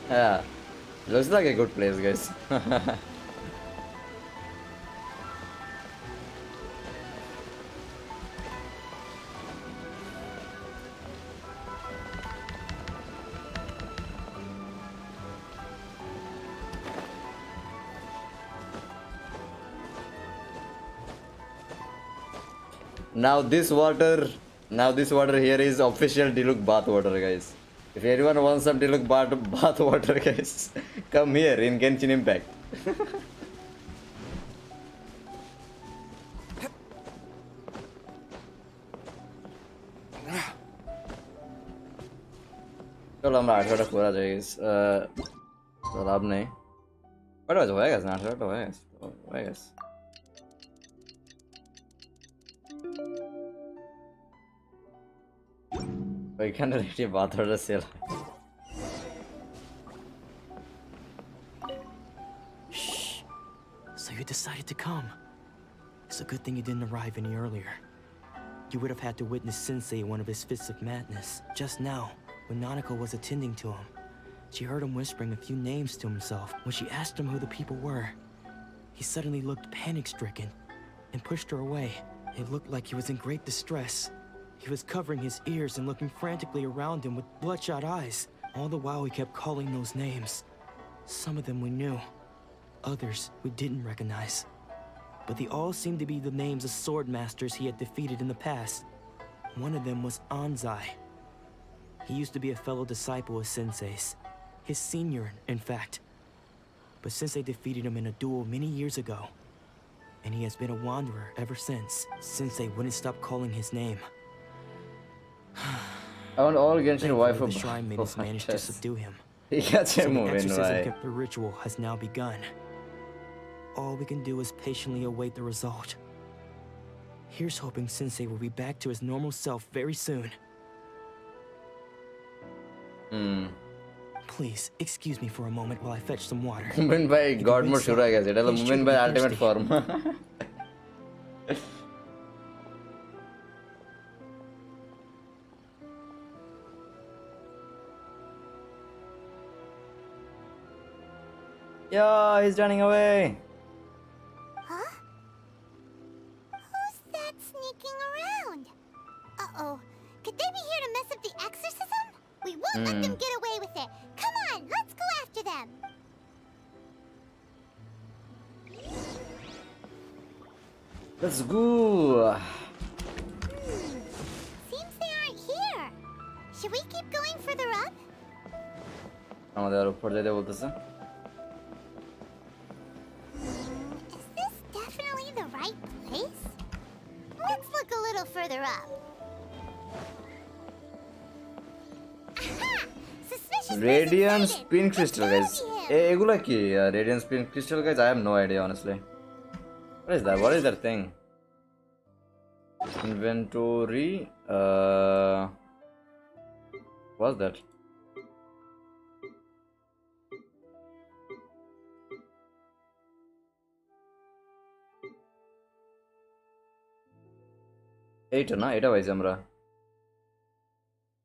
Yeah, looks like a good place, guys. Now this water here is official Diluc bath water, guys. If anyone wants some Diluc bath water, guys, come here in Genshin Impact. চলো আমরা 18টা করা যায় guys তো লাভ নেই কটা বাজে হয়ে গেছে না 18টা হয়ে গেছে ওইখানে একটি বাথরুমে sell Shh. So you decided to come. It's a good thing you didn't arrive any earlier. You would have had to witness Sensei in one of his fits of madness. Just now, when Nanako was attending to him, she heard him whispering a few names to himself. When she asked him who the people were, he suddenly looked panic-stricken and pushed her away. It looked like he was in great distress. He was covering his ears and looking frantically around him with bloodshot eyes. All the while he kept calling those names. Some of them we knew, others we didn't recognize. But they all seemed to be the names of sword masters he had defeated in the past. One of them was Anzai. He used to be a fellow disciple of Sensei's, his senior, in fact. But Sensei defeated him in a duel many years ago, and he has been a wanderer ever since. Sensei wouldn't stop calling his name. I want all Genshin waifu the shrine maidens managed to subdue him. He got So him the moving exorcism right. the ritual has now begun. All we can do is patiently await the result. Here's hoping Sensei will be back to his normal self very soon. Please, excuse me for a moment while I fetch some water. Movement by God mode শুরু হয়ে গেছে এটা হলো movement by ultimate form. Yo, he's running away. Huh? Who's that sneaking around? Uh-oh. Could they be here to mess up the exorcism? We won't let them get away with it. Come on, let's go after them. Let's go. Seems they aren't here. Should we keep going further up? আমাদের উপর যেতে বলতেছে Is this definitely the right place? Let's look a little further up. just Radiant Ryzen. spin Let's crystal, copy guys. him. এগুলা কি? Radiant spin crystal, guys. I have no idea, honestly. What is that? What is that thing? Inventory. What's that? এইটা না, এটা পাইছি আমরা।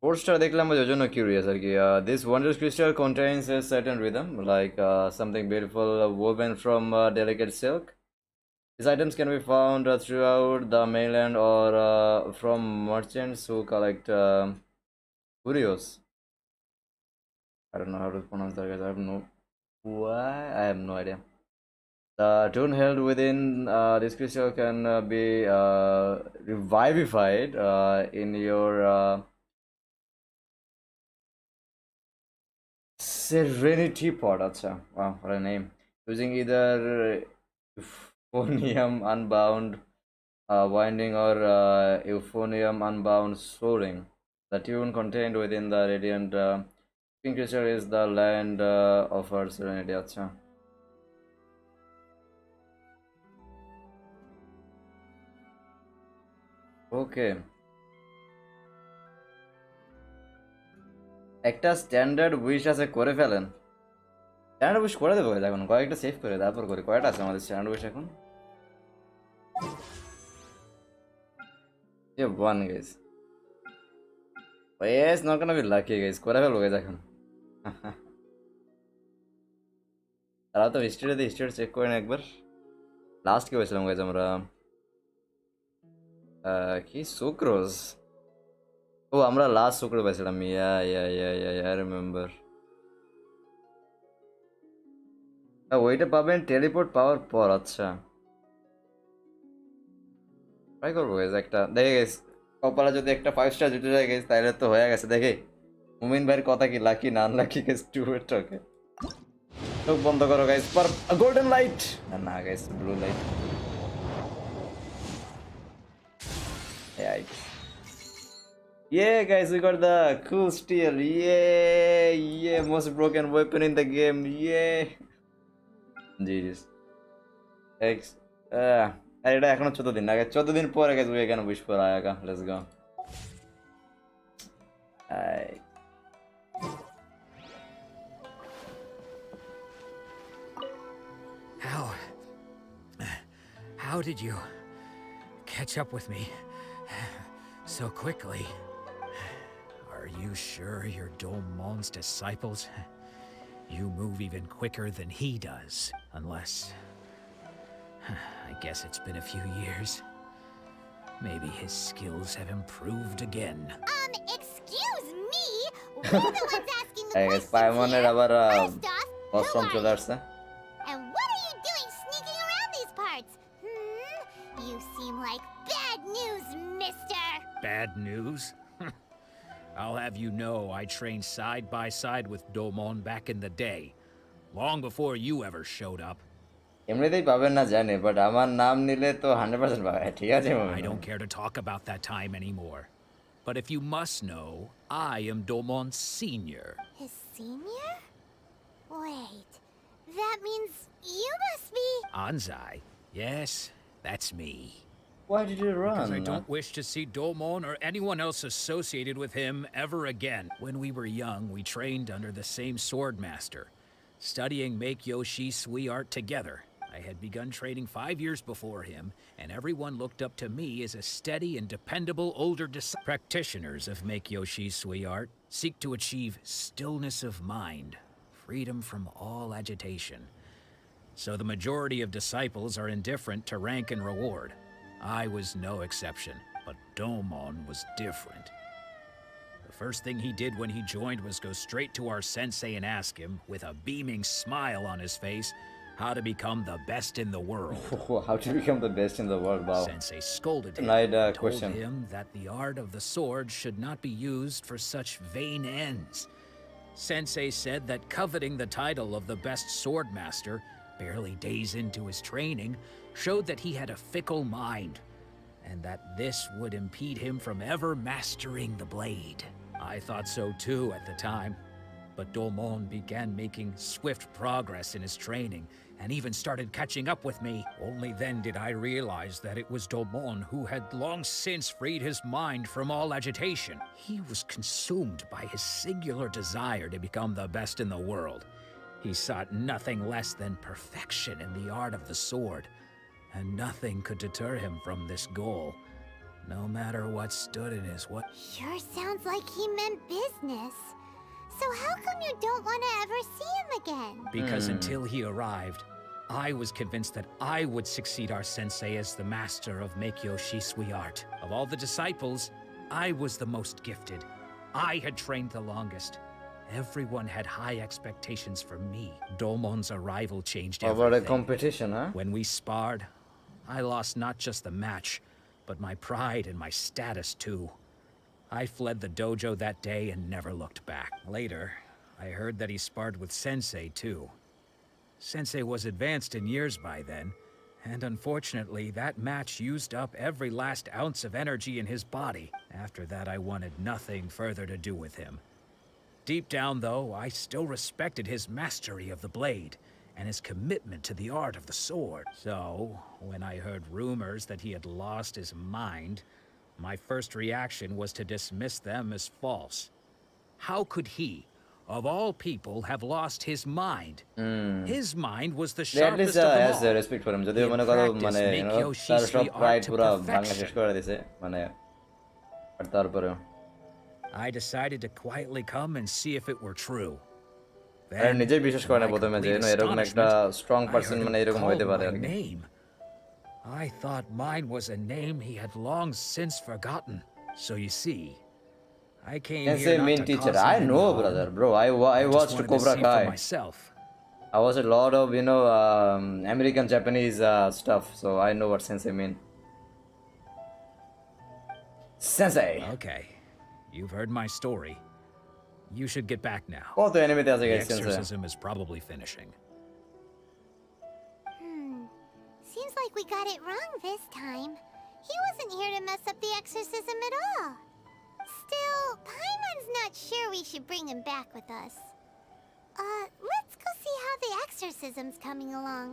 Poster দেখলাম ওই জন্য curious আর কি। This wondrous crystal contains a certain rhythm, like something beautiful woven from delicate silk. These items can be found throughout the mainland or from merchants who collect curios. I don't know how to pronounce that, guys. I have no why. I have no idea. The tune held within this crystal can be revivified in your Serenity Pod. Acha. Wow, what a name. Using either euphonium unbound winding or euphonium unbound soaring. The tune contained within the radiant pink crystal is the land of our serenity. Acha. Okay. একটা standard wish আছে, করে ফেলেন। Standard wish করে দেবো এখন, কয়েকটা save করে তারপর করি। কয়টা আছে আমাদের স্ট্যান্ডার্ড উইশ এখন? One guys. Yes, not gonna be lucky guys. করে ফেলবো গাইস এখন। তারা তো হিস্ট্রি চেক করে না একবার। লাস্ট কি হয়েছিলাম গাইস আমরা? কি সুক্রোজ? ও আমরা লাস্ট শুক্র পাইছিলাম। I remember. ওইটা পাবেন টেলিপোর্ট পাওয়ার পর। আচ্ছা, ট্রাই করবো গেছে একটা। দেখে গেছে কপালে যদি একটা 5 স্টার জুটে যায় গেছে তাহলে তো হয়ে গেছে। দেখে মুমিন ভাইয়ের কথা কি লাকি না আনলাকি গেছে। টু এট ওকে, চোখ বন্ধ করো গাইস। পার গোল্ডেন লাইট না guys, blue light. Yeah, guys, we got the cool steel. Yeah, most broken weapon in the game. Yeah. Jesus. X. এটা এখনো 14 দিন আগে, 14 দিন পরে গেছে we can wish for Ayaka. Let's go. How did you catch up with me so quickly? Are you sure you're Domon's disciples? You move even quicker than he does, unless... I guess it's been a few years. Maybe his skills have improved again. Excuse me? We're the ones asking the I guess questions Paimon'er here. আবার First off, who অষ্টম are চলে you? আসছে। And what are you doing sneaking around these parts? You seem like bad news, mister. Bad news? I'll have you know I trained side by side with Domon back in the day, long before you ever showed up. এমনিতেই পাবেন না জানি, but আমার নাম নিলে তো 100% পাবে। ঠিক আছে I don't care to talk about that time anymore. But if you must know, I am Domon's senior. His senior? Wait, that means you must be... Anzai. Yes, that's me. Why did you Because I run? don't wish to see Domon or anyone else associated with him ever again. When we were young, we trained under the same sword master, studying Make Yoshi Sui art together. I had begun training 5 years before him, and everyone looked up to me as a steady and dependable older practitioners of Make Yoshi Sui art seek to achieve stillness of mind, freedom from all agitation. So the majority of disciples are indifferent to rank and reward. I was no exception, but Domon was different. The first thing he did when he joined was go straight to our sensei and ask him, with a beaming smile on his face, how to become the best in the world. How to become the best in the world? Wow. Sensei scolded him, Denied, told question. him that the art of the sword should not be used for such vain ends. Sensei said that coveting the title of the best sword master, barely days into his training, showed that he had a fickle mind, and that this would impede him from ever mastering the blade. I thought so too at the time. But Domon began making swift progress in his training and even started catching up with me. Only then did I realize that it was Domon who had long since freed his mind from all agitation. He was consumed by his singular desire to become the best in the world. He sought nothing less than perfection in the art of the sword, and nothing could deter him from this goal, no matter what stood in his way. Sure sounds like he meant business. So how come you don't want to ever see him again? Because until he arrived, I was convinced that I would succeed our sensei as the master of Meikyo Shisui art. Of all the disciples, I was the most gifted. I had trained the longest. Everyone had high expectations for me. Domon's arrival changed everything. About a competition, huh? When we sparred, I lost not just the match, but my pride and my status too. I fled the dojo that day and never looked back. Later, I heard that he sparred with Sensei too. Sensei was advanced in years by then, and unfortunately that match used up every last ounce of energy in his body. After that, I wanted nothing further to do with him. Deep down though, I still respected his mastery of the blade and his commitment to the art of the sword. So, when I heard rumors that he had lost his mind, my first reaction was to dismiss them as false. How could he, of all people, have lost his mind? His mind was the They at least sharpest of has them all. respect for him. যদিও মনে করো মানে তার সব pride পুরো ভাঙা শেষ করে দিয়েছে মানে আর তারপরেও I decided to quietly come and see if it were true. আর নিজেই বিশ্বাস করে না প্রথমে যে এরকম একটা স্ট্রং পারসন মানে এরকম হইতে পারে আর কি I thought mine was a name he had long since forgotten. So you see, I came Can here say not main to teacher. cause I him know, harm. brother, bro. I just watched wanted to Cobra see for Kai. myself. I watched a lot of American Japanese stuff, so I know what sensei mean. Sensei. Okay, you've heard my story. You should get back now. কত এনিমেতে আছে The guys sensei? exorcism is probably finishing. Seems like we got it wrong this time. He wasn't here to mess up the exorcism at all. Still, Paimon's not sure we should bring him back with us. Let's go see how the exorcism's coming along.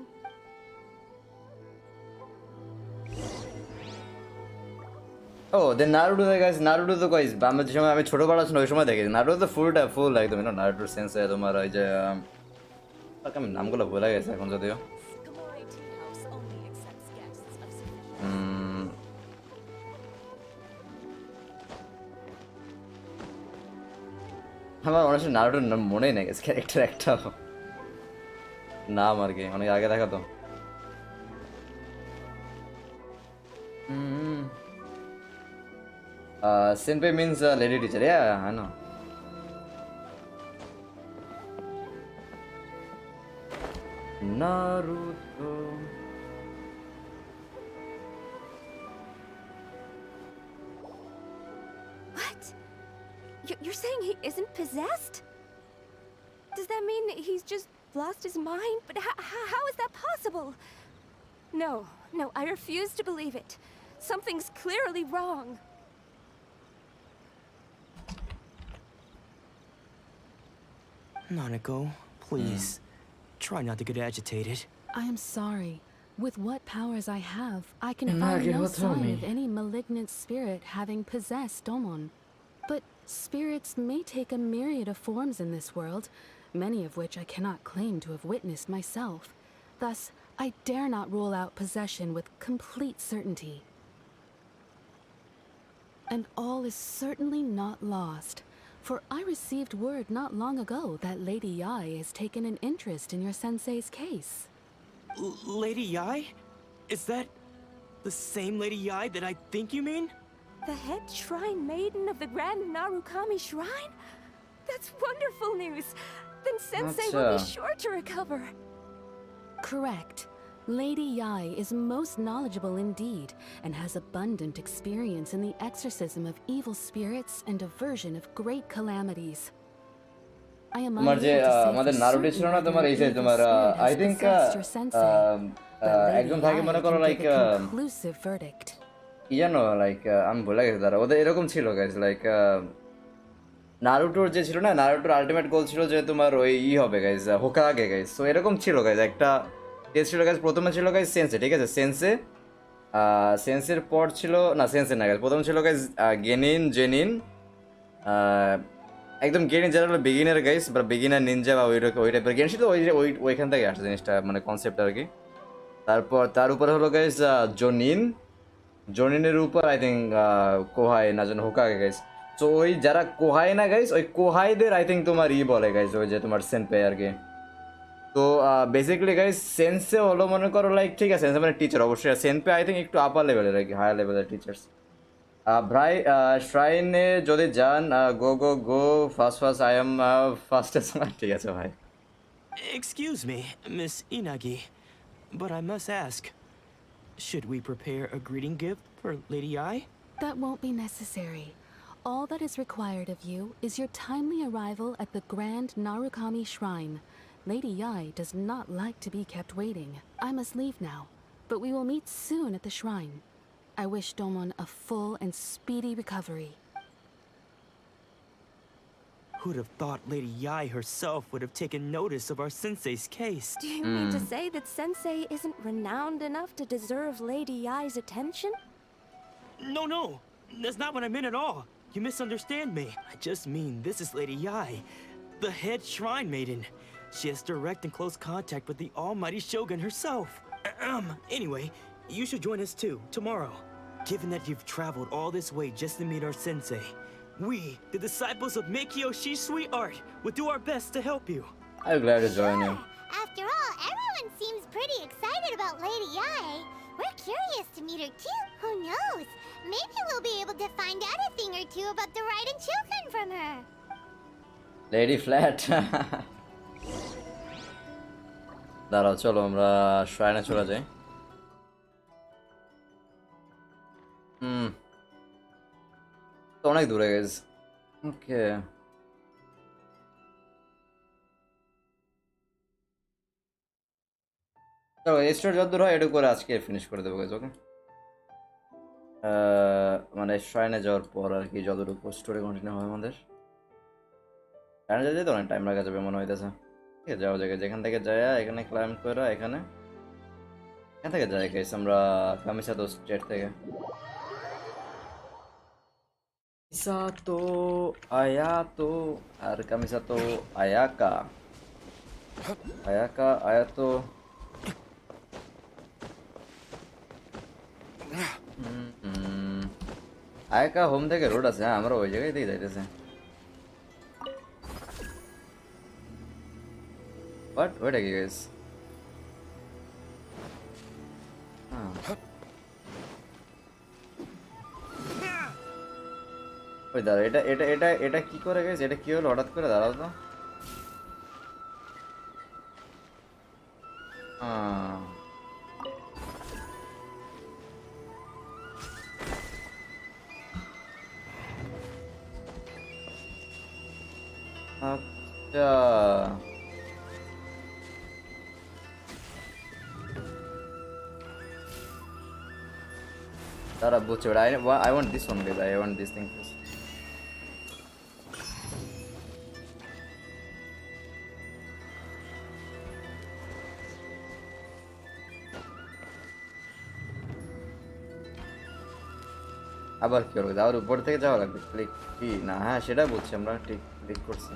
Oh, then Naruto guys, Naruto তো guys, আমি যে সময় আমি ছোটবেলা ছিল ওই সময় দেখেছি Naruto তো ফুল একদম Naruto sensei তোমার ওই যে আমি নামগুলো ভুলে গেছি এখন যদিও আমার অনেক নারুটোর নাম মনেই নেই গেছে ক্যারেক্টার একটা নাম আর কি অনেক আগে দেখা তো Senpai means lady teacher. Yeah, I know. Naruto. What? You're saying he isn't possessed? Does that mean he's just lost his mind? But how is that possible? No, I refuse to believe it. Something's clearly wrong. Nanako, please. Try not to get agitated. I am sorry. With what powers I have, I can find no sign of any malignant spirit having possessed Domon. But spirits may take a myriad of forms in this world, many of which I cannot claim to have witnessed myself. Thus, I dare not rule out possession with complete certainty. And all is certainly not lost. For I received word not long ago that Lady Yai has taken an interest in your sensei's case. Lady Yai? Is that the same Lady Yai that I think you mean? The head shrine maiden of the Grand Narukami Shrine? That's wonderful news! Then Sensei will be sure to recover. Correct. Lady Yai is most knowledgeable indeed, and has abundant experience in the exorcism of evil spirits and aversion of great calamities. I am তোমার যে আমাদের Naruto ছিল না তোমার এই যে তোমার I think একদম থাকে মনে করো লাইক কি জানো লাইক আমি ভুলে গেছি দাঁড়া ওদের এরকম ছিল গাইস লাইক নারুটোর যে ছিল না, নারুটোর আলটিমেট গোল ছিল যে তোমার ওই হবে গাইজ, হোকাগে গাইজ। তো এরকম ছিল গাইজ, একটা টেস্ট ছিল গাইজ। প্রথমে ছিল গাইজ সেন্সে, ঠিক আছে, সেন্সে। সেন্সের পর ছিল না, সেন্সে না গাইজ, প্রথম ছিল গাইজ গেনিন, জেনিন, একদম গেনিন যারা হলো বিগিনার গাইজ, বা বিগিনার নিনজা বা ওই টাইপের গেনশি। তো ওইখান থেকে আসছে জিনিসটা, মানে কনসেপ্ট আর কি। তারপর তার উপরে হলো গাইজ জোনিন, জোনিনের উপর আই থিঙ্ক কোহাই না যেন হোকাগে গাইজ। তো ওই যারা কোহাই না গাইজ, ওই কোহাইদের আই থিঙ্ক তোমার বলে গাইজ, ওই যে তোমার সেনপে আর কি। তো বেসিক্যালি গাইজ সেন্সে হলো মনে করো লাইক, ঠিক আছে, সেন্সে মানে টিচার অবশ্যই, সেনপে আই থিঙ্ক একটু আপার লেভেলের আর কি, হায়ার লেভেলের টিচার্স। ভাই শ্রাইনে যদি যান, go go go fast I am fastest. ঠিক আছে ভাই। Excuse me, Miss Inagi, but I must ask, should we prepare a greeting gift for Lady Ai? That won't be necessary. All that is required of you is your timely arrival at the Grand Narukami Shrine. Lady Yai does not like to be kept waiting. I must leave now, but we will meet soon at the shrine. I wish Domon a full and speedy recovery. Who'd have thought Lady Yai herself would have taken notice of our sensei's case? Do you mean to say that Sensei isn't renowned enough to deserve Lady Yai's attention? No, that's not what I meant at all. You misunderstand me. I just mean this is Lady Yai, the head shrine maiden. She has direct and close contact with the almighty Shogun herself. Anyway, you should join us too, tomorrow. Given that you've traveled all this way just to meet our sensei, we, the disciples of Meikyo Shisui Art, will do our best to help you. I'm glad to join you. After all, everyone seems pretty excited about Lady Yai. We're curious to meet her too. Who knows? Maybe we'll be able to find out a thing or two about the Raiden children from her. Lady Flat. দাঁড়াও, চলো আমরা শ্রাইনে চলে যাই। তো অনেক দূরে গেছে। ওকে, চলো এই স্টোর যত দূর হয় এটা করে আজকে ফিনিশ করে দেবো গেছে। ওকে, মানে শ্রাইনে যাওয়ার পর আর কি যতটুকু স্টোরে কন্টিনিউ হয় আমাদের, শ্রাইনে যেতে তো অনেক টাইম লাগা যাবে মনে হইতেছে। ঠিক আছে, যাওয়া জায়গায় যেখান থেকে যায়, এখানে ক্লাইম্ব করে এখান থেকে যাই গেছে আমরা কামিসাতো স্টেট থেকে। Misato Ayato আর Kamisato Ayaka Ayato Ayaka home থেকে রোড আছে। হ্যাঁ, আমরা ওই জায়গায় দিয়ে যাইতেছে। বাট ওইটা কি গাইস? ওই দাঁড়া, এটা কি করে গাইস? এটা কি হলো হঠাৎ করে? দাঁড়াও তো। আচ্ছা, দাঁড়া বুঝছে। I want this one guys, I want this thing first. আবার কি করবো? আবার উপর থেকে যাওয়া লাগবে? ক্লিক কি না? হ্যাঁ, সেটা বলছি, আমরা ঠিক ক্লিক করছি।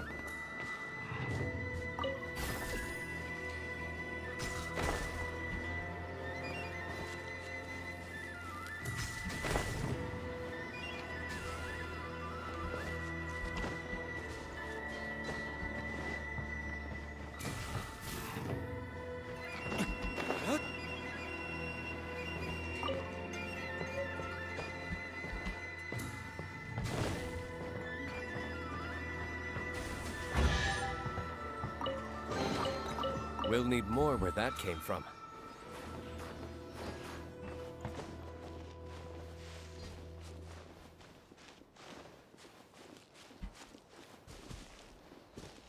We'll need more where that came from.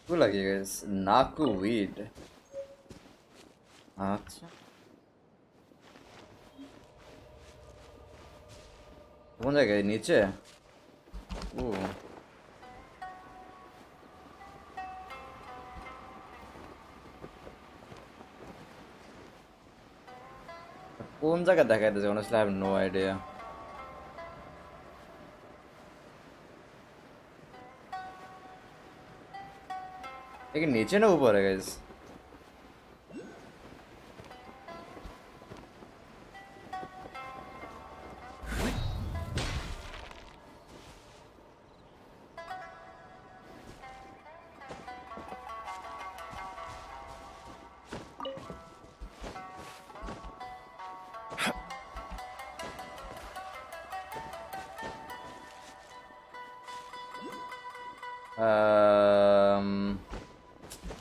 Who like you guys? Naku weed. আচ্ছা, কোন জায়গায়? নিচে? ও কোন জায়গা দেখাইতেছে honestly I have no idea. ये नीचे ना ऊपर है guys.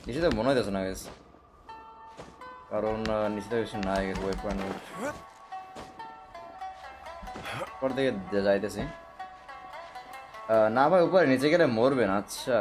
নিচে তো মনে হইতেছে না গাইস, কারণ নিচে তো কিছু নাই গাইস। ওয়েব পয়েন্ট উপর দিকে যাইতেছি না ভাই, উপরে নিচে গেলে মরবেন। আচ্ছা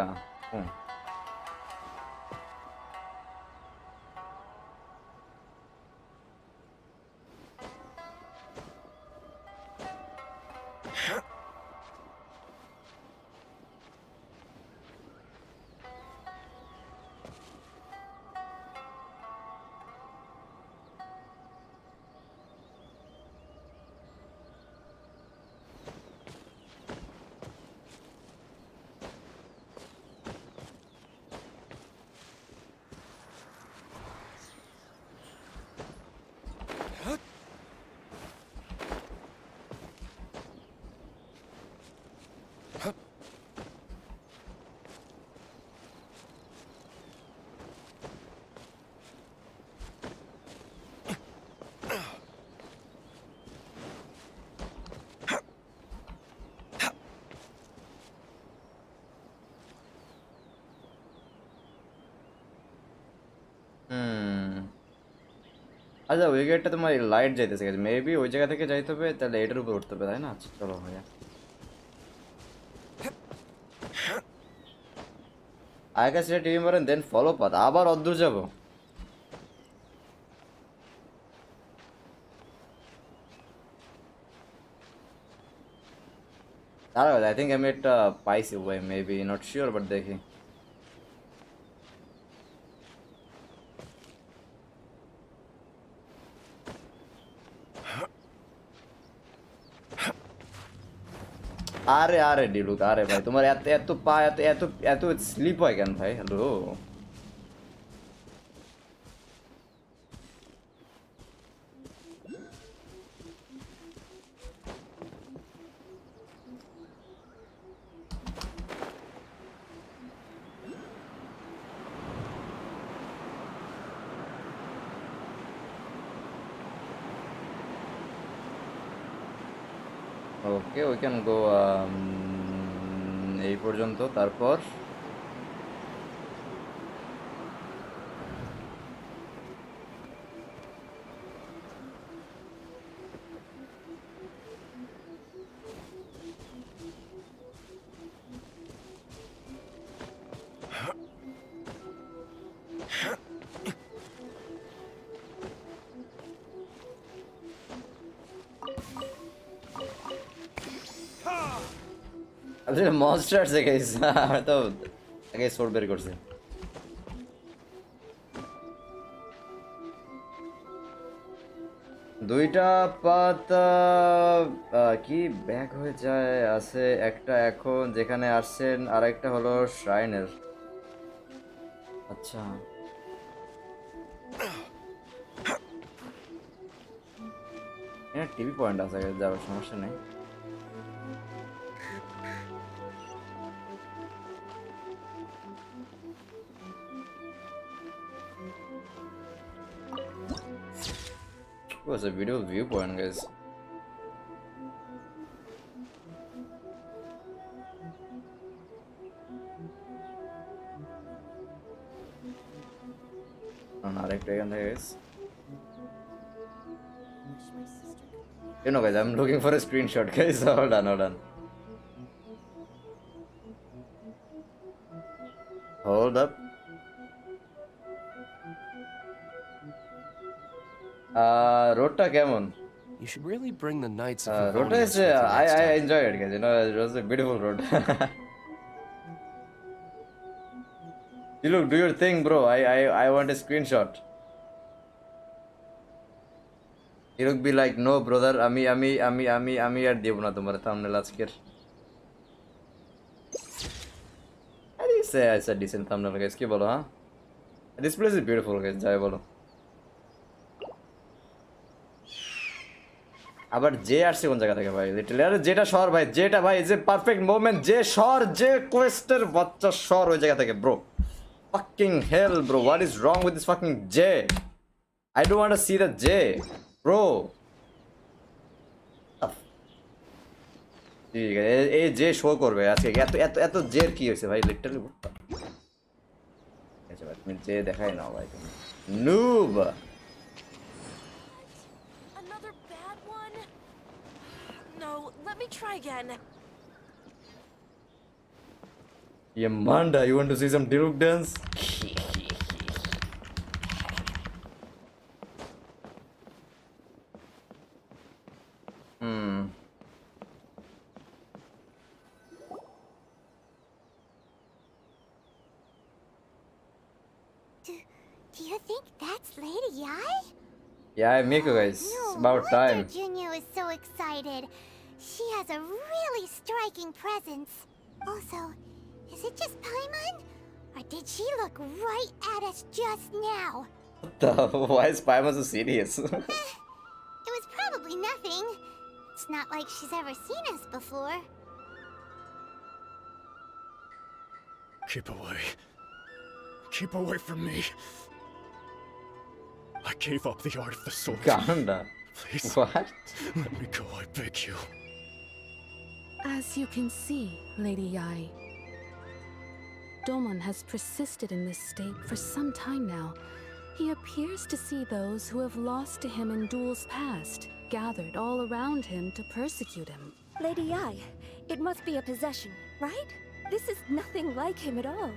আচ্ছা, ওই গেটটা তোমার লাইট যাইতেছে গেছে, মেবি ওই জায়গা থেকে যাইতে হবে, তাহলে এটার উপর উঠতে হবে তাই না? আচ্ছা চলো ভাইয়া, আগের সেটা টিভি মারেন দেন ফলো পাত, আবার অদ্দূর যাবো। দাঁড়াও, আই থিঙ্ক আমি একটা পাইছি way, maybe not sure, but দেখি। আরে আরে ডিলুক, আরে ভাই তোমার এত এত পা এত এত এত স্লিপ হয় কেন ভাই? Hello, okay we can go এই পর্যন্ত, তারপর আসলে মনস্টার আছে গাইস, আমি তো আগে সোর্ড বের করছি। দুইটা পাতা কি ব্যাক হয়ে যায় আছে, একটা এখন যেখানে আসছেন, আর একটা হলো শ্রাইনের। আচ্ছা এখানে টিভি পয়েন্ট আছে, যাওয়ার সমস্যা নেই। It was a beautiful viewpoint, guys. আরেকটা এখান থেকে guys. You know guys, I'm looking for a screenshot guys. Hold on, hold on. Hold up. Rota কেমন? You should really bring the Knights of Rota is I enjoy it guys, you know, it was a beautiful road. You look, do your thing bro, I want a screenshot. He'll be like, no brother, আমি আর দেব না তোমার thumbnail আজকের. I think it's a decent thumbnail guys. কি বলো হ্যাঁ? This place is beautiful guys. যাই বলো. আবার যে আসছে কোন জায়গা থেকে ভাই? লিটারালি আরে যেটা শহর ভাই, যেটা ভাই যে পারফেক্ট মোমেন্ট, যে শহর, যে কোয়েস্টের বাচ্চা শহর ওই জায়গা থেকে bro. Fucking hell bro, what is wrong with this fucking J? I don't want to see the J, bro. ঠিক আছে, এই যে শো করবে আজকে এত এত এত জের কি হয়েছে ভাই লিটারালি? আচ্ছা ভাই তুমি যে দেখাই নাও ভাই তুমি. Noob. Another bad one? No, let me try again. Yamanda, you want to see some Diruk dance? Do you think that's Lady Yai? Yeah, Miko guys, No it's about wonder time. Junyo is so excited. She has a really striking presence. Also, is it just Paimon? Or did she look right at us just now? Why is Paimon so serious? It was probably nothing. It's not like she's ever seen us before. Keep away. Keep away from me. I gave up the art of the sword. Ganda. Please. What? Let me go, I beg you. As you can see, Lady Yai, Domon has persisted in this state for some time now. He appears to see those who have lost to him in duels past, gathered all around him to persecute him. Lady Yai, it must be a possession, right? This is nothing like him at all.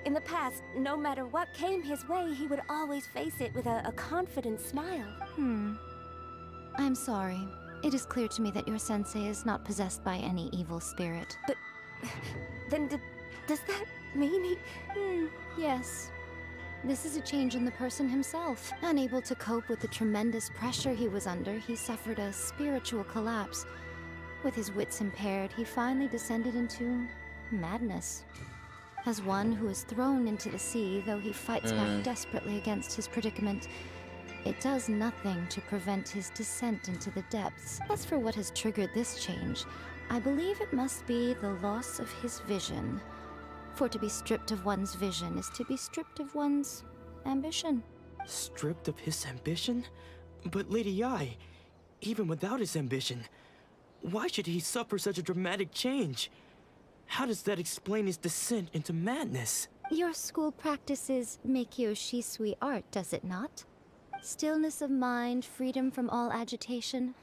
In the past, no matter what came his way, he would always face it with a confident smile. I'm sorry. It is clear to me that your sensei is not possessed by any evil spirit. But then does that mean he... Yes. This is a change in the person himself. Unable to cope with the tremendous pressure he was under, he suffered a spiritual collapse. With his wits impaired, he finally descended into madness. As one who is thrown into the sea, though he fights back desperately against his predicament, it does nothing to prevent his descent into the depths. As for what has triggered this change, I believe it must be the loss of his vision. For to be stripped of one's vision is to be stripped of one's ambition. Stripped of his ambition? But Lady Yai, even without his ambition, why should he suffer such a dramatic change? How does that explain his descent into madness? Your school practices Meikyo Shisui art, does it not? Stillness of mind, freedom from all agitation.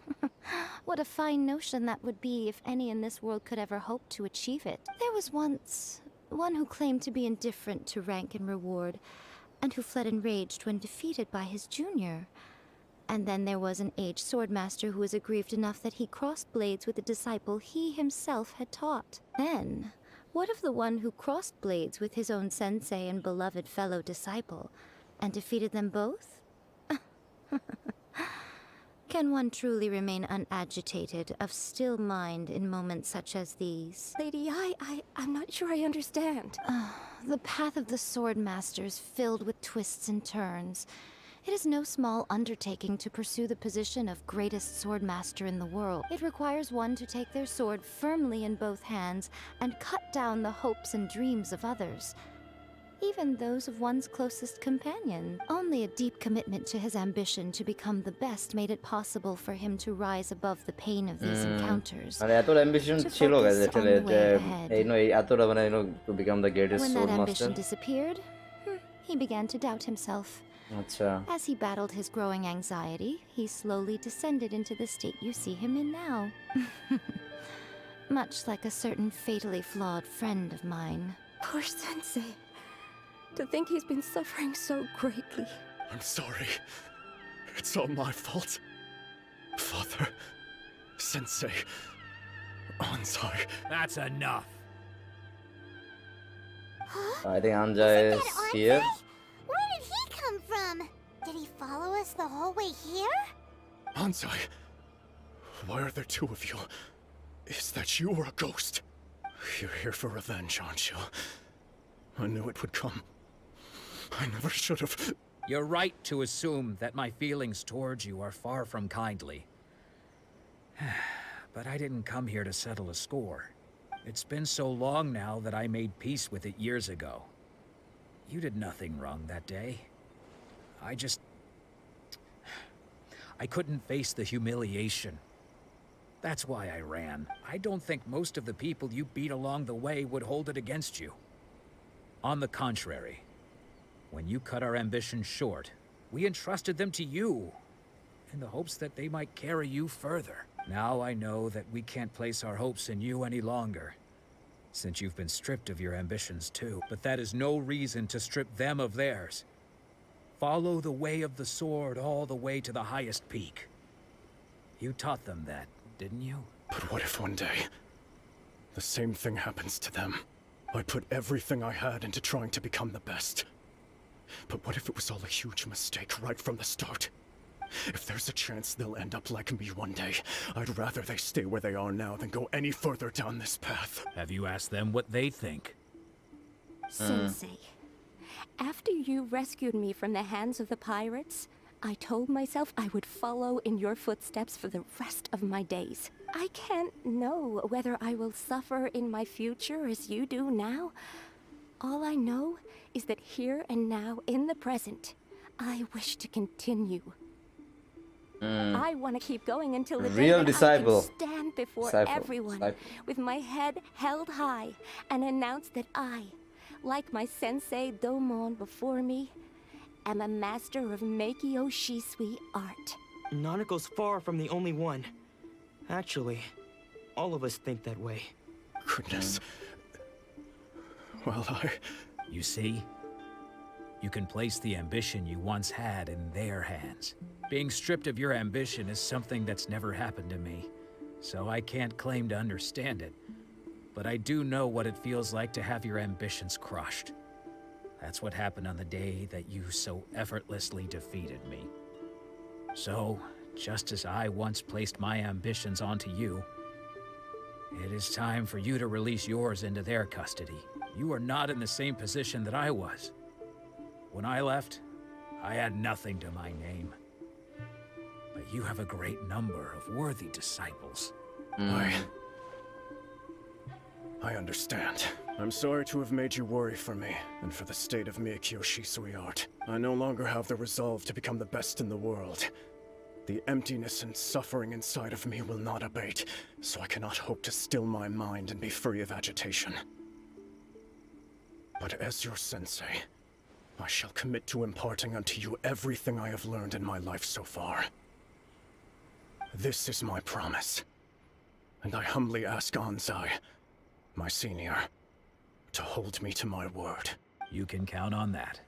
What a fine notion that would be if any in this world could ever hope to achieve it. There was once one who claimed to be indifferent to rank and reward, and who fled enraged when defeated by his junior. And then there was an aged swordmaster who was aggrieved enough that he crossed blades with a disciple he himself had taught. Then, what of the one who crossed blades with his own sensei and beloved fellow disciple, and defeated them both? Can one truly remain unagitated, of still mind in moments such as these? Lady Yai, I'm not sure I understand. The path of the swordmaster is filled with twists and turns. It is no small undertaking to pursue the position of greatest swordmaster in the world. It requires one to take their sword firmly in both hands and cut down the hopes and dreams of others, even those of one's closest companion. Only a deep commitment to his ambition to become the best made it possible for him to rise above the pain of these encounters. মানে এত ambition ছিল guys আসলে এই no এই এতটা মানে to become the greatest When that sword master. ambition disappeared, he began to doubt himself. আচ্ছা As he battled his growing anxiety, he slowly descended into the state you see him in now. Much like a certain fatally flawed friend of mine. Poor Sensei. To think he's been suffering so greatly. I'm sorry. It's all my fault. Father, Sensei, Anzai. That's enough. I think Anja is here. Where did he come from? Did he follow us the whole way here? Anzai, why are there two of you? Is that you or a ghost? You're here for revenge, aren't you? I knew it would come. I never should have. You're right to assume that my feelings towards you are far from kindly. But I didn't come here to settle a score. It's been so long now that I made peace with it years ago. You did nothing wrong that day. I couldn't face the humiliation. That's why I ran. I don't think most of the people you beat along the way would hold it against you. On the contrary, when you cut our ambitions short, we entrusted them to you, in the hopes that they might carry you further. Now I know that we can't place our hopes in you any longer, since you've been stripped of your ambitions too. But that is no reason to strip them of theirs. Follow the way of the sword all the way to the highest peak. You taught them that, didn't you? But what if one day, the same thing happens to them? I put everything I had into trying to become the best. But what if it was all a huge mistake right from the start? If there's a chance they'll end up like me one day, I'd rather they stay where they are now than go any further down this path. Have you asked them what they think? Sensei, after you rescued me from the hands of the pirates, I told myself I would follow in your footsteps for the rest of my days. I can't know whether I will suffer in my future as you do now. All I know is that here and now, in the present, I wish to continue. I want to keep going until the day Real that disciple. I can stand before Disciple. everyone with my head held high and announce that I, like my sensei Domon before me, am a master of Meikyo Shisui art. Nanako's far from the only one. Actually, all of us think that way. Goodness. Well, You see? You can place the ambition you once had in their hands. Being stripped of your ambition is something that's never happened to me, so I can't claim to understand it. But I do know what it feels like to have your ambitions crushed. That's what happened on the day that you so effortlessly defeated me. So, just as I once placed my ambitions onto you, it is time for you to release yours into their custody. You are not in the same position that I was. When I left, I had nothing to my name. But you have a great number of worthy disciples. I understand. I'm sorry to have made you worry for me, and for the state of Meikyo Shisui art. I no longer have the resolve to become the best in the world. The emptiness and suffering inside of me will not abate, so I cannot hope to still my mind and be free of agitation. But as your sensei, I shall commit to imparting unto you everything I have learned in my life so far. This is my promise, and I humbly ask Anzai, my senior, to hold me to my word. You can count on that.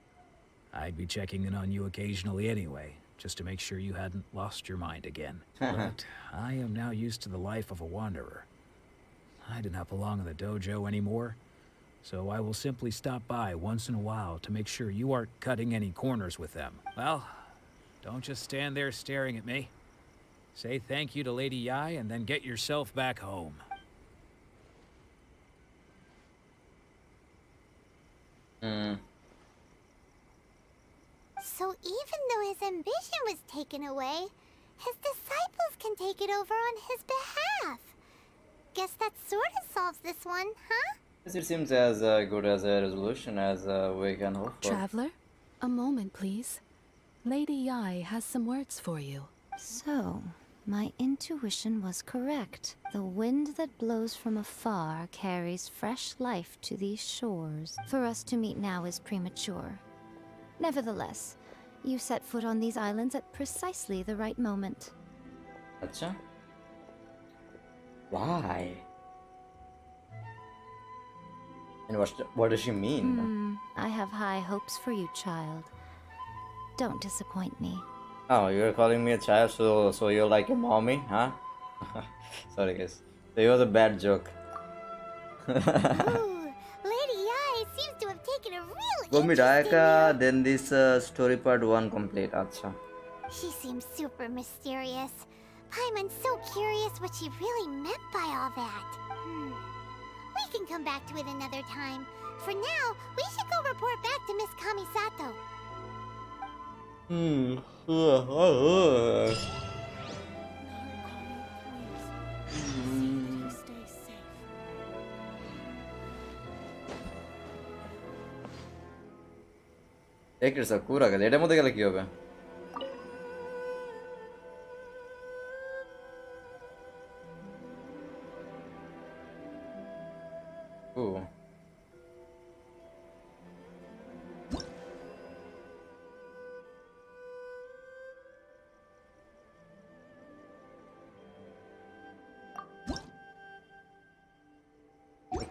I'd be checking in on you occasionally anyway, just to make sure you hadn't lost your mind again. But I am now used to the life of a wanderer. I do not belong in the dojo anymore, so I will simply stop by once in a while to make sure you aren't cutting any corners with them. Well, don't just stand there staring at me. Say thank you to Lady Yai and then get yourself back home. So even though his ambition was taken away, his disciples can take it over on his behalf. Guess that sort of solves this one, huh? It seems as good as a resolution as we can hope for. Traveler, a moment, please. Lady Yai has some words for you. So, my intuition was correct. The wind that blows from afar carries fresh life to these shores. For us to meet now is premature. Nevertheless, you set foot on these islands at precisely the right moment. Acha? Why? And what does she mean? I have high hopes for you, child. Don't disappoint me. Oh, you're calling me a child, so you're like a mommy, huh? Sorry guys. So it was a bad joke. Ooh, Lady Yai seems to have taken a real Go meet interest in Ayaka, you. then this story part 1 complete. Acha. She seems super mysterious. Paimon's so curious what she really meant by all that. We can come back to it another time. For now, we should go report back to Miss Kamisato. Take yourself, Kura গেছে এটার মধ্যে গেলে কি হবে? Ooh.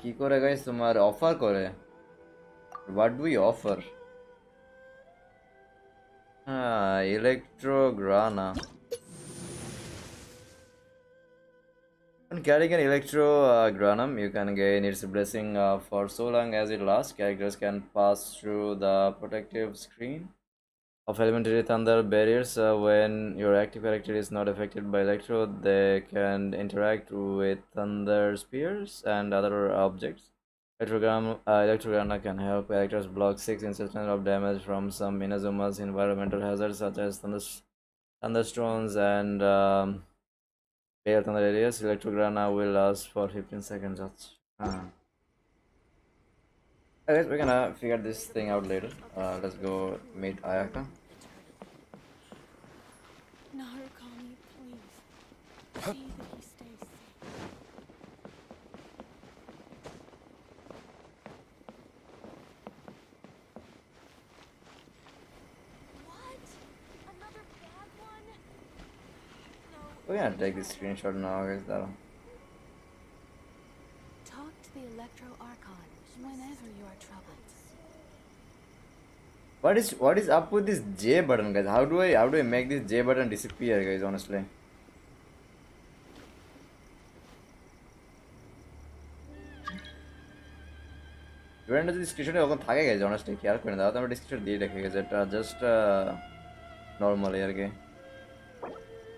কি করে guys তোমার offer করে? What do we offer? Electrograna. When carrying an Electrogranum, you can gain its blessing for so long as it lasts. Characters can pass through the protective screen of elementary thunder barriers. When your active character is not affected by Electro, they can interact with thunder spears and other objects. Electrograna can help characters block 6 instances of damage from some Inazuma's environmental hazards such as thunderstorms and pale thunder areas. Electrograna will last for 15 seconds. Okay, we're gonna figure this thing out later. Let's go meet Ayaka. Narukami, please. See that he stays safe. What? Another bad one? No. We're gonna take this screenshot now, guys. Talk to the Electro Archon whenever you are troubled. What is up with this J button, guys? How do I make this J button disappear, guys? Honestly, ইভেন্টে যদি স্ক্রিনশটে ওখানে থাকে guys, honestly care করে না, তো আমরা screenshot দিয়ে রেখে গেছে, এটা জাস্ট নরমালি আর কি।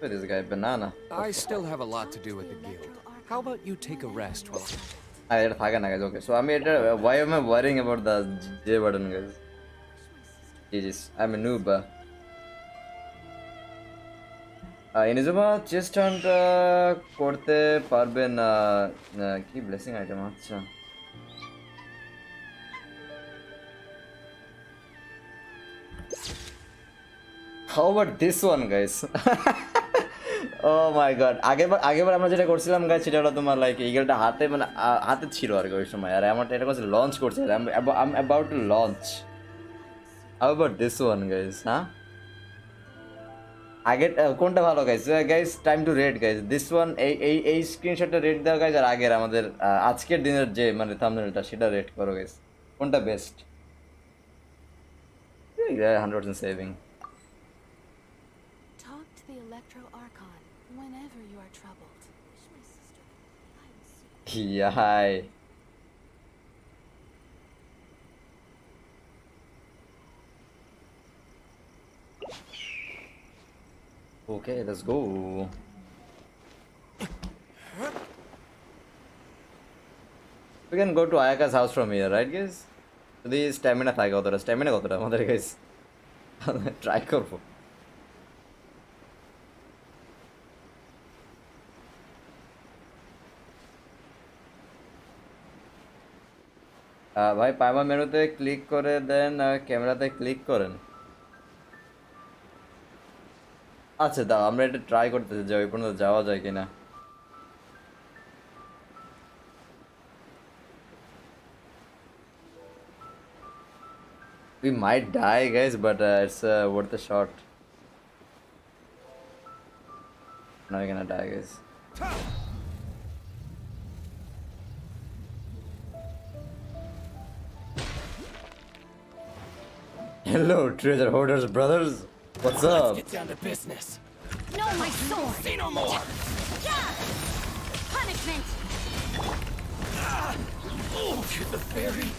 With this guy banana. I still have a lot to do with the guild. How about you take a rest while এটা থাকে না guys. Okay, so আমি এটা why am I worrying about the J button, guys? Jesus, I'm a noob. Inazuma chest hunt করতে পারবে না, কি blessing item? আচ্ছা, how about this one, guys? Oh my god, আগেবার আমরা যেটা করছিলাম গাইস, সেটা হলো তোমার লাইক ইগলটা হাতে মানে হাতে ছিল আর কি ওই সময়, আর আমার এটা করছে লঞ্চ করছে, I'm about to launch. How about this one, guys? আগে কোনটা ভালো guys? Guys time to rate guys, this one, এই স্ক্রিনশটটা রেট দাও গাইস, আর আগের আমাদের আজকের দিনের যে মানে থাম্বনেলটা সেটা রেট করো গাইস, কোনটা best? 100% saving. Talk to the Electro Archon whenever you are troubled. Yay. Okay, let's go. We can go to Ayaka's house from here, right guys? যদি স্ট্যামিনা থাকে কতটা আমাদের গাইস, ট্রাই করবো। ভাই পাইমা মেনুতে ক্লিক করে দেন, ক্যামেরাতে ক্লিক করেন। আচ্ছা দাও, আমরা এটা ট্রাই করতেছি যে ওই পর্যন্ত যাওয়া যায় কিনা। We might die, guys, but it's worth a shot. Now we're gonna die, guys. Hello, treasure hoarders, brothers. What's up? Let's get down to business. No, my sword! Say no more! Yeah! Punishment! Oh, you're the fairy!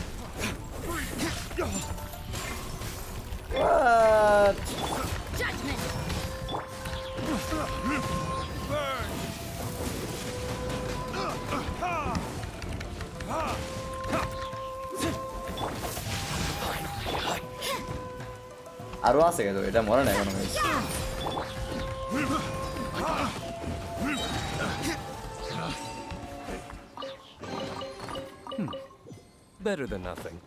What? Judgment! আরো আছে কিন্তু এটা মরে না এখনো guys. Better than nothing.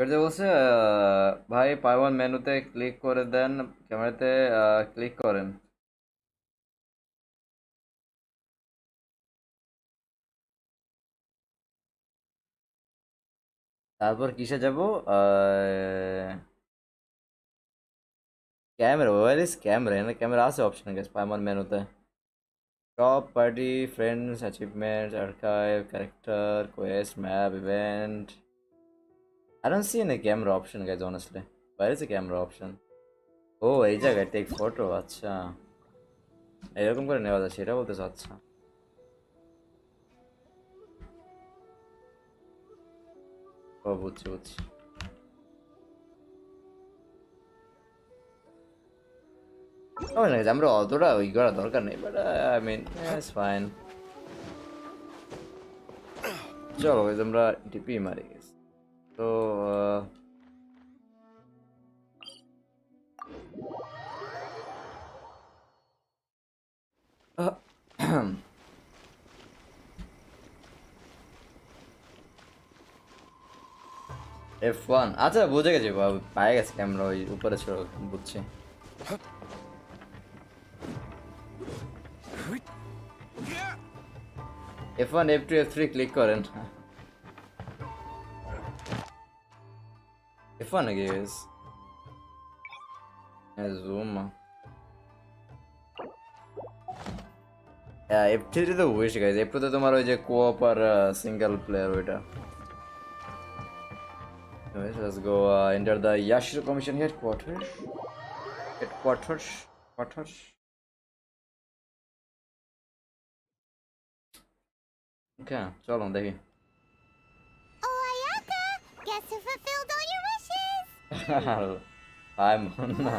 এটা বলছে ভাই পাইওয়ান মেনুতে ক্লিক করে দেন ক্যামেরাতে ক্লিক করেন তারপর কিসে যাব ক্যামেরা ওয়ার ইজ ক্যামেরা এখানে ক্যামেরা আছে অপশন গেছে পাইওয়ান মেনুতে top party friends achievements archive character Quest map event I don't see any camera option guys honestly. Where is the camera option? Oh, এই জায়গায় take photo আচ্ছা এরকম করে নেওয়া যায় সেটা বলতেছ আচ্ছা ও বুঝছি বুঝছি আমরা অতটা ওই করা দরকার নেই but I mean it's fine চলো guys আমরা টিপি মারি গেছি তো F1 আচ্ছা বুঝে গেছি পায়ে গেছে ক্যামেরা ওই উপরে ছিল বুঝছি F1 F2 F3 ক্লিক করেন F1 guys Inazuma F3 তো wish guys F2 তো তোমার ওই যে co-op আর সিঙ্গেল প্লেয়ার ওইটা Let's go enter the Yashiro Commission headquarters. Okay, চলো দেখি Oh, Ayaka! Guess who fulfilled all your wishes? Hi, Mona.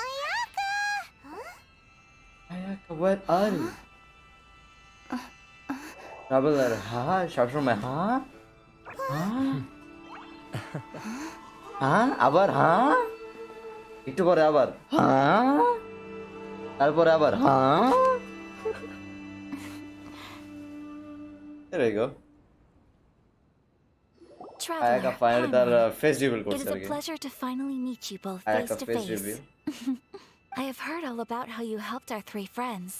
Ayaka! Huh? Ayaka, what are you? Traveler, huh? সবসময় huh? Huh? হ্যাঁ আবার হ্যাঁ একটু পরে আবার হ্যাঁ তারপরে আবার হ্যাঁ There we go. Traveler, finally তার face reveal it করছে is আর a কি pleasure to finally meet you both Ayaka face to face face. reveal. I have heard all about how you helped our three friends.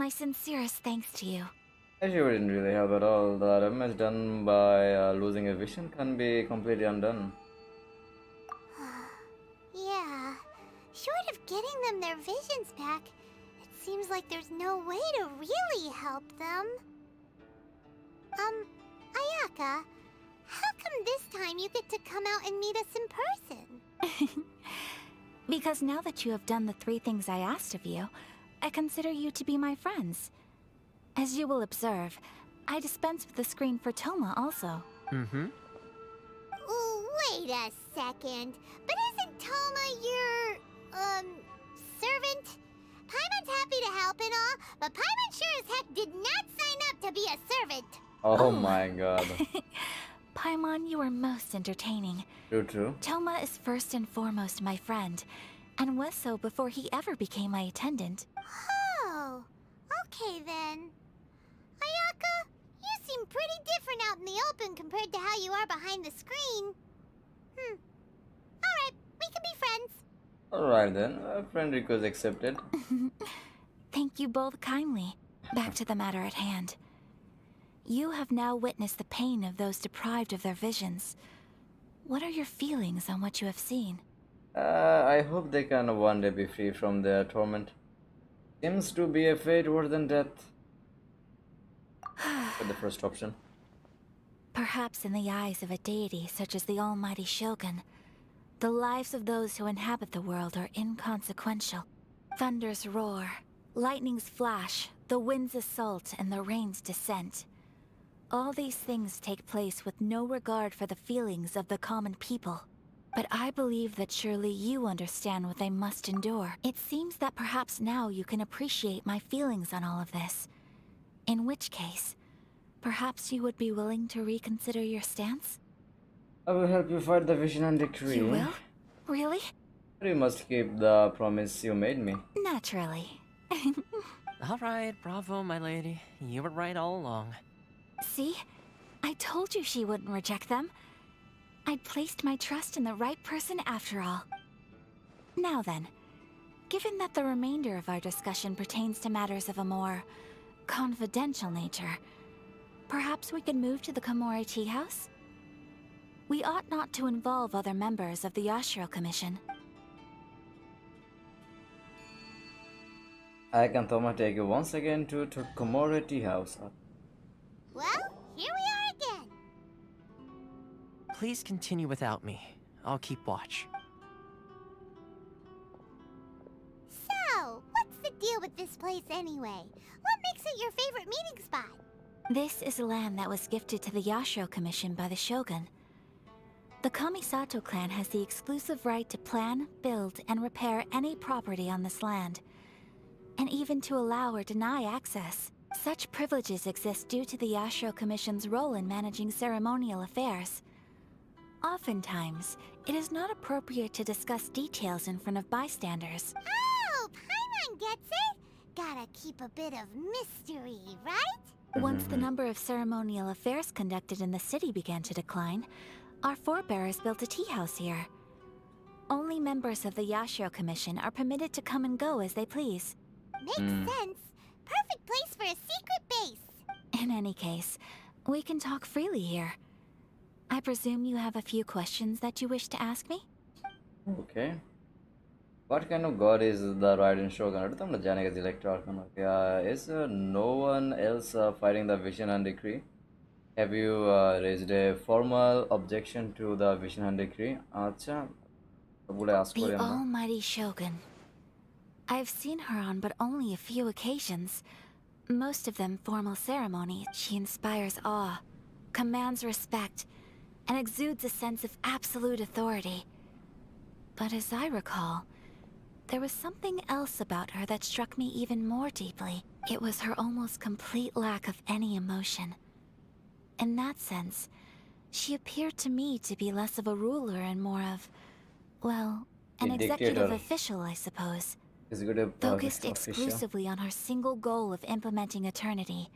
My sincerest thanks to you. Actually, we didn't really help at all. The damage done by losing a vision can be completely undone. Yeah. Short of getting them their visions back, it seems like there's no way to really help them. Ayaka, how come this time you get to come out and meet us in person? Because now that you have done the three things I asked of you, I consider you to be my friends. As you will observe, I dispense with the screen for Toma also. Mm-hmm. Ooh, wait a second. But isn't Toma your, servant? Paimon's happy to help and all, but Paimon sure as heck did not sign up to be a servant. Oh my god. Paimon, you are most entertaining. True. Toma is first and foremost my friend, and was so before he ever became my attendant. Oh, okay then. Ayaka, you seem pretty different out in the open compared to how you are behind the screen. Alright, we can be friends. Alright then, friend request accepted. Thank you both kindly. Back to the matter at hand. You have now witnessed the pain of those deprived of their visions. What are your feelings on what you have seen? I hope they can one day be free from their torment. Seems to be a fate worse than death. For the first option. Perhaps in the eyes of a deity such as the almighty Shogun, the lives of those who inhabit the world are inconsequential. Thunders roar, lightnings flash, the winds assault, and the rains descent. All these things take place with no regard for the feelings of the common people. But I believe that surely you understand what they must endure. It seems that perhaps now you can appreciate my feelings on all of this. In which case, perhaps you would be willing to reconsider your stance? I will help you fight the vision and decree. You will? Really? You must keep the promise you made me. Naturally. All right, bravo, my lady. You were right all along. See? I told you she wouldn't reject them. I'd placed my trust in the right person after all. Now then, given that the remainder of our discussion pertains to matters of a more confidential nature, perhaps we could move to the Komori Tea House? We ought not to involve other members of the Yashiro Commission. I can Toma take you once again to Komori Tea House. Well, here we are again. Please continue without me. I'll keep watch. So, what's the deal with this place anyway? What makes it your favorite meeting spot? This is land that was gifted to the Yashiro Commission by the Shogun. The Kamisato clan has the exclusive right to plan, build, and repair any property on this land, and even to allow or deny access. Such privileges exist due to the Yashiro Commission's role in managing ceremonial affairs. Oftentimes, it is not appropriate to discuss details in front of bystanders. Oh, Paimon gets it! Gotta keep a bit of mystery, right? Once the number of ceremonial affairs conducted in the city began to decline, our forebears built a tea house here. Only members of the Yashiro Commission are permitted to come and go as they please. Makes sense. Perfect place for a secret base. In any case, we can talk freely here. I presume you have a few questions that you wish to ask me? Okay. What kind of god is the Ryzen Shogun? Is no one else fighting the vision and decree? Have you raised a formal objection to the vision and decree? Acha. The almighty Shogun. I've seen her on but only a few occasions. Most of them formal ceremonies. She inspires awe, commands respect, and exudes a sense of absolute authority. But as I recall, there was something else about her that struck me even more deeply. It was her almost complete lack of any emotion. In that sense, she appeared to me to be less of a ruler and more of, well, an executive official, I suppose. Focused exclusively on her single goal of implementing eternity,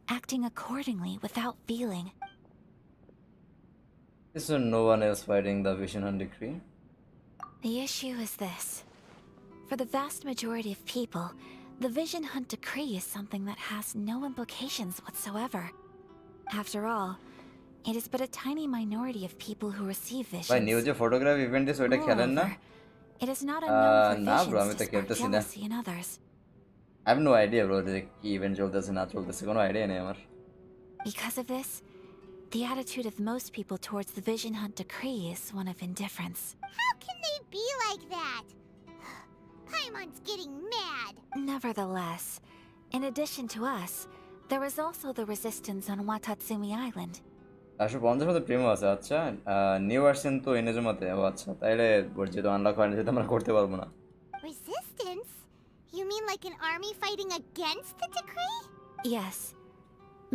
acting accordingly without feeling. Is there no one else fighting the vision and decree? The issue is this. For the vast majority of people, the Vision Hunt Decree is something that has no implications whatsoever. After all, it is but a tiny minority of people who receive visions. By news photograph event is oita khelen na? It is not unknown for bro, visions to spark jealousy in others. I have no idea, bro. The event cholteche na cholteche kono idea nei amar. Because of this, the attitude of most people towards the Vision Hunt Decree is one of indifference. How can they be like that? Paimon's getting mad. Nevertheless, in addition to us, there is also the resistance on Watatsumi Island. আসলে 50 মতো প্রেমও আছে আচ্ছা new version তো ইনাজুমাতে ও আচ্ছা তাইলে যেহেতু unlock হয়নি সেটা আমরা করতে পারবো না Resistance? You mean like an army fighting against the decree? Yes.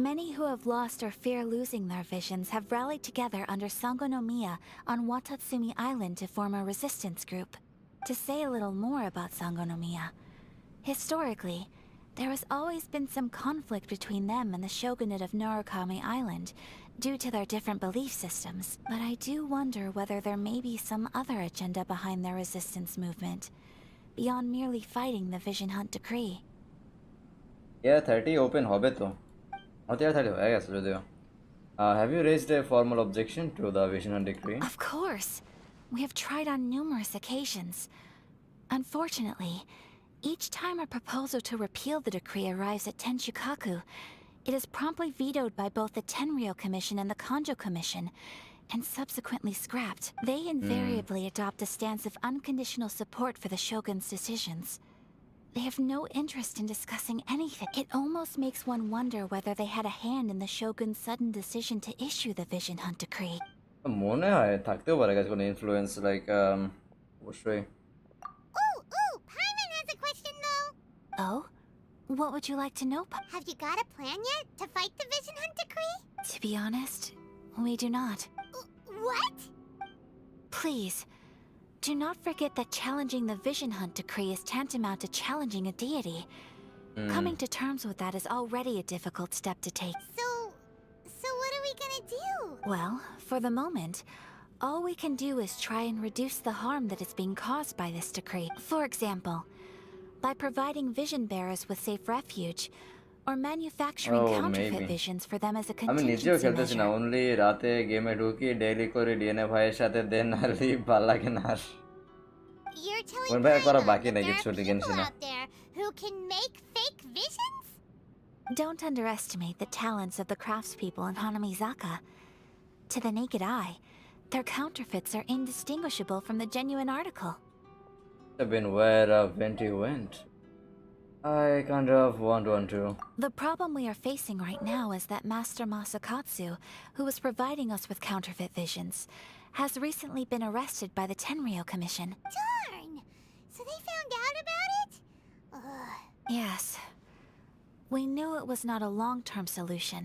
Many who have lost or fear losing their visions have rallied together under Sangonomiya on Watatsumi Island to form a resistance group. To say a little more about Sangonomiya, historically, there has always been some conflict between them and the shogunate of Narukami Island due to their different belief systems, but I do wonder whether there may be some other agenda behind their resistance movement, beyond merely fighting the Vision Hunt Decree. Yeah, 30 open hobe to. Not 30 hoye geche jodio. Have you raised a formal objection to the Vision Hunt Decree? Of course. We have tried on numerous occasions. Unfortunately, each time a proposal to repeal the decree arrives at Tenshukaku, it is promptly vetoed by both the Tenryo Commission and the Kanjo Commission, and subsequently scrapped. They invariably adopt a stance of unconditional support for the Shogun's decisions. They have no interest in discussing anything. It almost makes one wonder whether they had a hand in the Shogun's sudden decision to issue the Vision Hunt Decree. মনে হয় থাকতেও পারে guys কোনো influence like অবশ্যই। Ooh, Paimon has a question though. Oh? What would you like to know? Have you got a plan yet to fight the Vision Hunt decree? To be honest, we do not. What? Please, do not forget that challenging the Vision Hunt decree is tantamount to challenging a deity. Coming to terms with that is already a difficult step to take. So what are we gonna do? Well, for the moment, all we can do is try and reduce the harm that is being caused by this decree. For example, by providing vision bearers with safe refuge, or manufacturing counterfeit visions for them as a আমি নিজেও contingency খেলতেছি না, measure. Only রাতে গেমে ঢুকি daily করে DNA ভাইয়ের সাথে দেন আর লিভ ভাল লাগে না আর। You're telling ওর ভাই করা Paimon বাকি that নাই there কিছু are গেমস people না। out there who can make fake visions? Don't underestimate the talents of the craftspeople in Hanamizaka. To the naked eye, their counterfeits are indistinguishable from the genuine article. I've been where Venti went. I kind of want to. The problem we are facing right now is that Master Masakatsu, who was providing us with counterfeit visions, has recently been arrested by the Tenryo Commission. Darn! So they found out about it? Ugh. Yes. We knew it was not a long-term solution,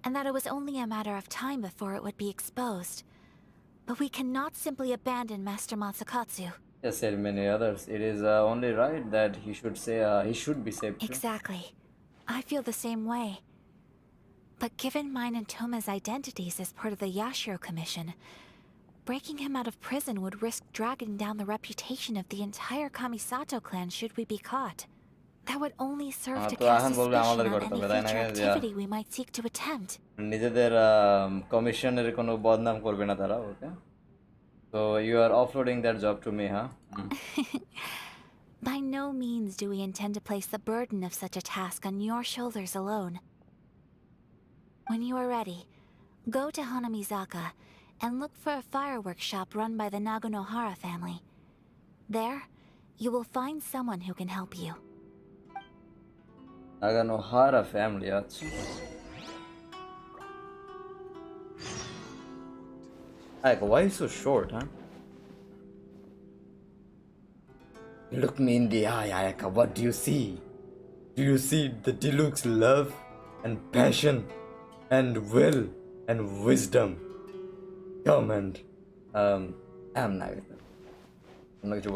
and that it was only a matter of time before it would be exposed. But we cannot simply abandon Master Masakatsu. Yes, said many others. It is only right that he should be saved too. Exactly. I feel the same way. But given mine and Toma's identities as part of the Yashiro Commission, breaking him out of prison would risk dragging down the reputation of the entire Kamisato clan should we be caught. That would only serve to cast suspicion on any future activity we might seek to attempt. নিজেদের কমিশনের কোনো বদনাম করবে না তারা, ওকে? So you are offloading that job to me, huh? By no means do we intend to place the burden of such a task on your shoulders alone. When you are ready, go to Hanamizaka and look for a fireworks shop run by the Naganohara family. There, you will find someone who can help you. Naganohara family, acha. Like, why so short, huh? Look me in the eye, Ayaka. What do you see? Do you see the deluxe love and passion and will and wisdom? Come and I'm not going to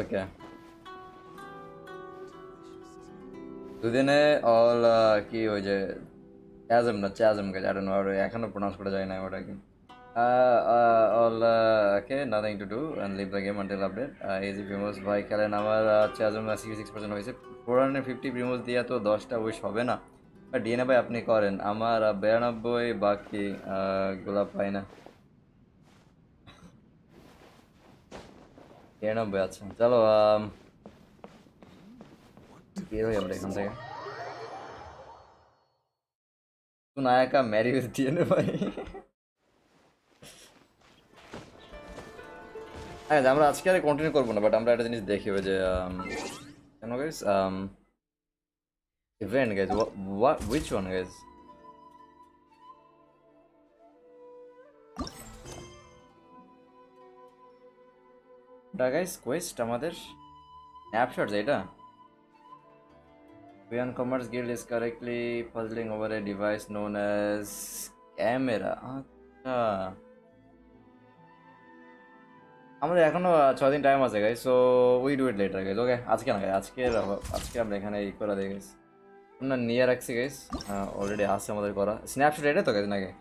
Okay. দুদিনে all কি ওই যে chasm guys, I don't know how to এখনো pronounce করা যায় না ওটা কি all okay, nothing to do and leave the game until update. Easy famous ভাই খেলেন আমার chasm 66% হয়েছে, 450 প্রিমোস দিয়া তো 10টা উইশ হবে না। ডিএনএ ভাই আপনি করেন, আমার 92 বাকি গোলাপ পাই না। 93, আচ্ছা চলো বের হই আমরা এখান থেকে। নায়িকা ম্যারি উইথ ডিএনএ ভাই। আমরা আজকে আর কন্টিনিউ করবো না, বাট আমরা একটা জিনিস দেখি ওই যে কেন guys event guys, which one guys? এটা গাইস কোয়েস্ট আমাদের স্ন্যাপশটস এটা। Beyond Commerce Guild is correctly puzzling over a device known as camera. আচ্ছা আমাদের এখনো 6 দিন টাইম আছে guys, so we do it later guys. Okay আজকে না গাইস, আজকে আমরা এখানে এই করে দিই গাইস। আমরা নিয়ে রাখছি গাইস, অলরেডি আছে আমাদের করা স্ন্যাপশট এটা তো গাইস নাকি?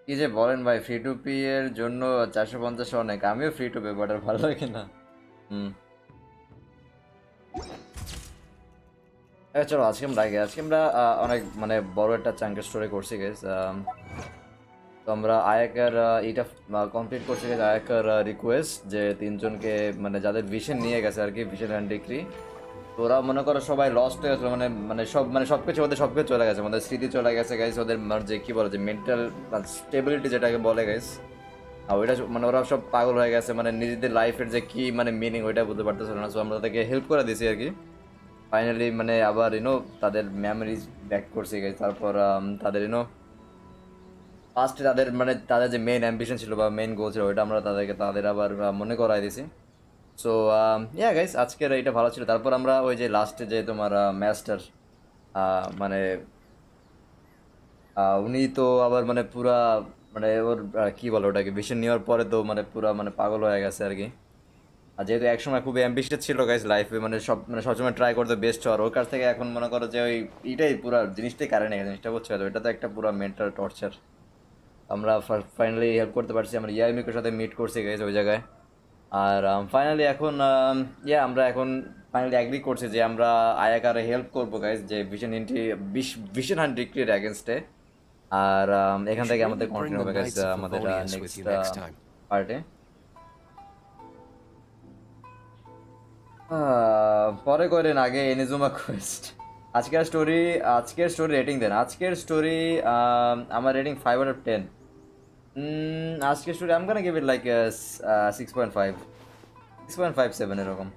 কি যে বলেন ভাই, ফ্রি টু পি এর জন্য 450 অনেক, আমিও ফ্রি টু পে বাট আর ভালো লাগে না। চলো আজকে আমরা অনেক মানে বড় একটা চাঙ্কের স্টোরি করছি গাইস। তো আমরা আয়াকার এটা কমপ্লিট করছি গাইস। আয়াকার রিকোয়েস্ট যে 3 জনকে মানে যাদের ভিশন নিয়ে গেছে আর কি, ভিশন অ্যান্ড ডিক্রি, তো ওরা মনে করো সবাই লস্ট হয়ে গেছিলো, মানে সবকিছু চলে গেছে, আমাদের স্মৃতি চলে গেছে গাইস, ওদের যে কি বলে যে মেন্টাল স্টেবিলিটি যেটাকে বলে গাইস, ওইটা মানে ওরা সব পাগল হয়ে গেছে, মানে নিজেদের লাইফের যে কি মানে মিনিং ওইটা বুঝতে পারতেছিল না। সো আমরা তাদেরকে হেল্প করে দিয়েছি আর কি। ফাইনালি মানে আবার তাদের মেমোরিজ ব্যাক করছে গাইস। তারপর তাদের ফার্স্টে তাদের মানে তাদের যে মেইন অ্যাম্বিশন ছিল বা মেইন গোল ছিল ওইটা আমরা তাদের আবার মনে করাই দিছি। সো ইয়া গাইস, আজকের এটা ভালো ছিল। তারপর আমরা ওই যে লাস্টে যে তোমার ম্যাস্টার মানে উনি তো আবার মানে পুরা মানে ওর কি বলে ওটাকে ভিশন নেওয়ার পরে তো মানে পুরা মানে পাগল হয়ে গেছে আর কি। আর যেহেতু একসময় খুবই অ্যাম্বিশিয়াস ছিল গাইস লাইফে, মানে সবসময় ট্রাই করতে বেস্ট হওয়ার, ওর কাছ থেকে এখন মনে করো যে ওই এটাই পুরো জিনিসটাই কারণে জিনিসটা বুঝছো তো, এটা তো একটা পুরো মেন্টাল টর্চার। আমরা ফাইনালি হেল্প করতে পারছি, আমরা ইয়ামিকোর সাথে মিট করছি গাইস ওই জায়গায়। আর ফাইনালি এখন আমরা এখন ফাইনালি অ্যাগ্রি করছি যে আমরা আয়াকারে হেল্প করবো গাইস, যে ভিশন ডিক্রির অ্যাগেনস্টে। আর এখান থেকে আমাদের কন্টিনিউ হবে গাইস আমাদের নেক্সট পার্টে। পরে করেন, আগে এনিজুমা কোয়েস্ট। আজকের স্টোরি রেটিং দেন। আজকের স্টোরি আমার রেটিং 5/10। আজকের স্টোরি আমি গোনা গিভ ইট লাইক 6.5 6.57 এরকম।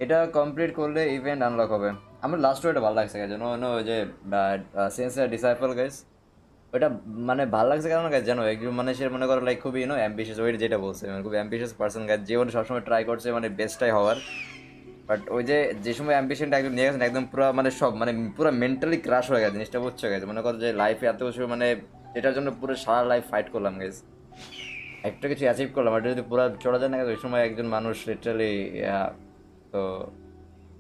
এটা কমপ্লিট করলে ইভেন্ট আনলক হবে। আমার লাস্ট স্টোরিটা ভালো লাগছে গাইজ, ওই যে সেন্সার ডিসাইপল গাইজ, ওইটা মানে ভালো লাগছে কারণ গাইজ জানো একজন মানুষের মনে করো লাইক খুবই অ্যাম্বিশিয়াস, ওই যেটা বলছে মানে খুবই অ্যাম্বিশিয়াস পার্সন গাইজ, জীবনে সবসময় ট্রাই করছে মানে বেস্টটাই হওয়ার। বাট ওই যে সময় অ্যাম্বিশনটা একদম নিয়ে গেছেন একদম পুরো মানে সব মানে পুরো মেন্টালি ক্রাশ হয়ে গেছে জিনিসটা বুঝছো গেছে। মনে করো যে লাইফে এত কিছু মানে এটার জন্য পুরো সারা লাইফ ফাইট করলাম গেছে, একটা কিছু অ্যাচিভ করলাম, এটা যদি পুরো চড়া যায় না গেছে ওই সময় একজন মানুষ লিটারালি। তো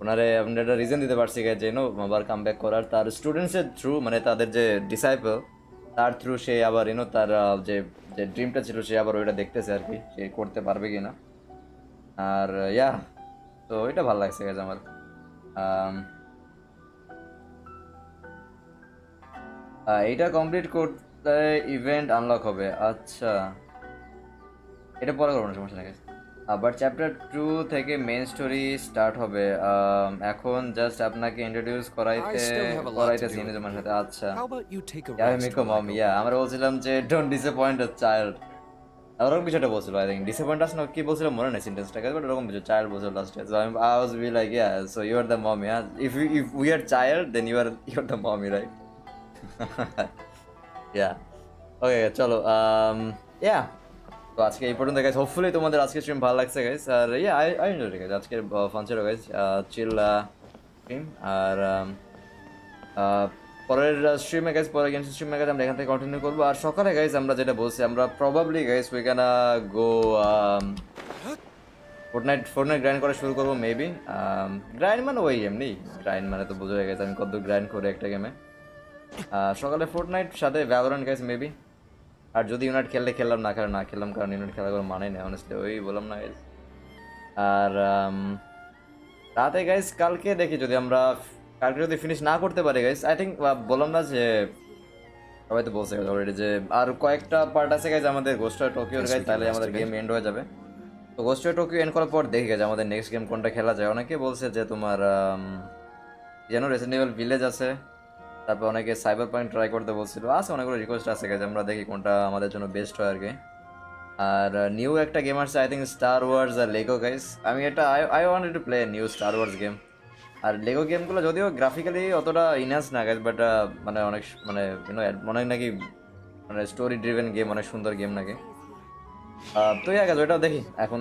ওনারে আপনি একটা রিজন দিতে পারছি গেছে যে আবার কাম ব্যাক করার, তার স্টুডেন্টসের থ্রু মানে তাদের যে ডিসাইপল তার থ্রু সে আবার তার যে ড্রিমটা ছিল সে আবার ওইটা দেখতেছে আর কি, সে করতে পারবে কি না। আর তো এটা ভালো লাগছে গেছে আমার। এইটা কমপ্লিট করতে ইভেন্ট আনলক হবে। আচ্ছা এটা পরে করবো না, সমস্যা নেই। আবার চ্যাপ্টার 2 থেকে মেইন স্টোরি স্টার্ট হবে। এখন জাস্ট আপনাকে ইন্ট্রোডিউস করাইতেছি ইনিজুমার সাথে। আচ্ছা মিকো মম, আমরা বলছিলাম যে ডোন্ট ডিসঅ্যাপয়েন্ট আ চাইল্ড, ওরকম বিষয়টা বলছিল। আই থিঙ্ক ডিসঅ্যাপয়েন্ট আসলে কি বলছিল মনে নেই সেন্টেন্সটাকে, বাট ওরকম কিছু চাইল্ড বলছিল লাস্টে। So I was be like so you are the mommy, if we are child then you are the mommy, right? Okay চলো তো আজকে এই পর্যন্ত গাইস। হোপফুলি তোমাদের আজকে স্ট্রিম ভালো লাগছে গাইস। আর আই এনজয়েড গাইস আজকের ফান ছিল গাইস, চিল স্ট্রিম। আর পরের স্ট্রিমে গাইস, পরের গেমস স্ট্রিমে গাইস আমরা এখান থেকে কন্টিনিউ করবো। আর সকালে গাইস আমরা যেটা বলছি, আমরা probably guys we can go fortnight grind করা শুরু করবো মেবি। গ্রাইন্ড মানে ওই এমনি গ্রাইন্ড মানে তো বোঝা গেছে আমি কত গ্রাইন্ড করি একটা গেমে। সকালে ফোর্টনাইট সাথে ভ্যালোরেন্ট গাইস মেবি। আর যদি ইউনাইট খেললে খেললাম, না খেলে না খেললাম, কারণ ইউনাইট খেলা কোনো মানে নেই অনেস্টলি, ওই বললাম না গাইস। আর রাতে গাইস কালকে দেখি যদি আমরা কালকে যদি ফিনিশ না করতে পারি গাইস, আই থিঙ্ক বললাম না যে সবাই তো বলছে অলরেডি যে আর কয়েকটা পার্ট আছে গাইস আমাদের গোস্ট অফ টোকিওর গাইস, তাহলে আমাদের গেম এন্ড হয়ে যাবে। তো গোস্ট অফ টোকিও এন্ড করার পর দেখি গেছে আমাদের নেক্সট গেম কোনটা খেলা যায়। অনেকে বলছে যে তোমার যেন রেসিডেন্ট ইভিল ভিলেজ আছে, তারপর অনেকে সাইবার পয়েন্ট ট্রাই করতে বলছিল, আছে অনেকগুলো রিকোয়েস্ট আছে গেছে, আমরা দেখি কোনটা আমাদের জন্য বেস্ট হয় আর কি। আর নিউ একটা গেম আসছে আই থিঙ্ক স্টার ওয়ার্স আর লেগো গাইস। আমি এটা I wanted to play new Star Wars game. আর লেগো গেমগুলো যদিও গ্রাফিক্যালি অতটা ইনহ্যান্স না গাইস, বাট মানে অনেক মানে অনেক নাকি মানে স্টোরি ড্রিভেন গেম, অনেক সুন্দর গেম নাকি। তো গাইস ওইটাও দেখি এখন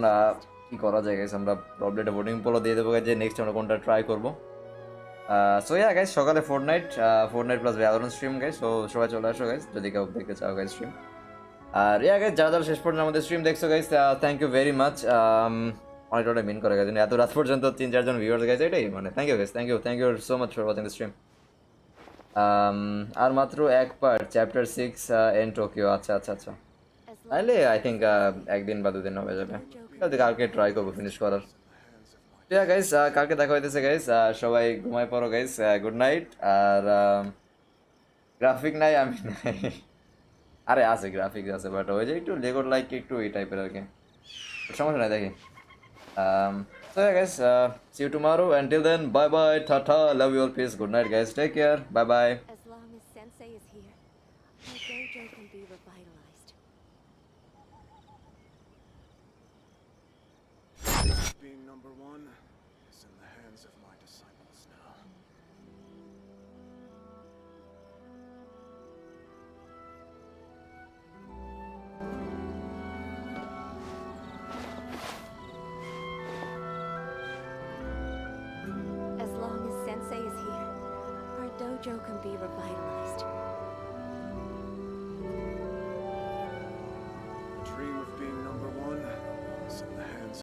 কি করা যায় গাইস। আমরা প্রবলেম একটা ভোটিং পোলও দিয়ে দেবো যে নেক্সট আমরা কোনটা ট্রাই করবো। সো গাইস সকালে fortnight plus Valorant stream guys. So সবাই চলে আসো গাইস যদি কেউ দেখতে চাও গাইস স্ট্রিম। আর গাইস যারা শেষ পর্যন্ত আমাদের স্ট্রিম দেখছো guys, thank you very much. অনেকটা মিন করে গেছে এত রাত পর্যন্ত 3-4 জন ভিউয়ার্স গাইস, এটাই মানে thank you guys, thank you so much for watching the stream. আর মাত্র এক পার্ট চ্যাপ্টার 6 এন টোকিও। আচ্ছা তাহলে আই থিঙ্ক একদিন বা দুদিন হয়ে যাবে, কালকে ট্রাই করবো ফিনিশ করার। গাইস কালকে দেখা হইতেছে গাইস, সবাই ঘুমায় পড়ো গাইস, গুড নাইট। আর গ্রাফিক নাই আমি নাই, আরে আছে গ্রাফিক্স আছে, বাট ওই যে একটু লেগোর লাইক একটু এই টাইপের আর কি, সমস্যা নাই দেখি। So guys, see you tomorrow. Until then, bye bye, tata, love you all, peace, good night guys, take care, bye bye. As long as Sensei is here, my dojo can be revitalized. Being number one is in the hands of my disciples now. dojo can be revitalized.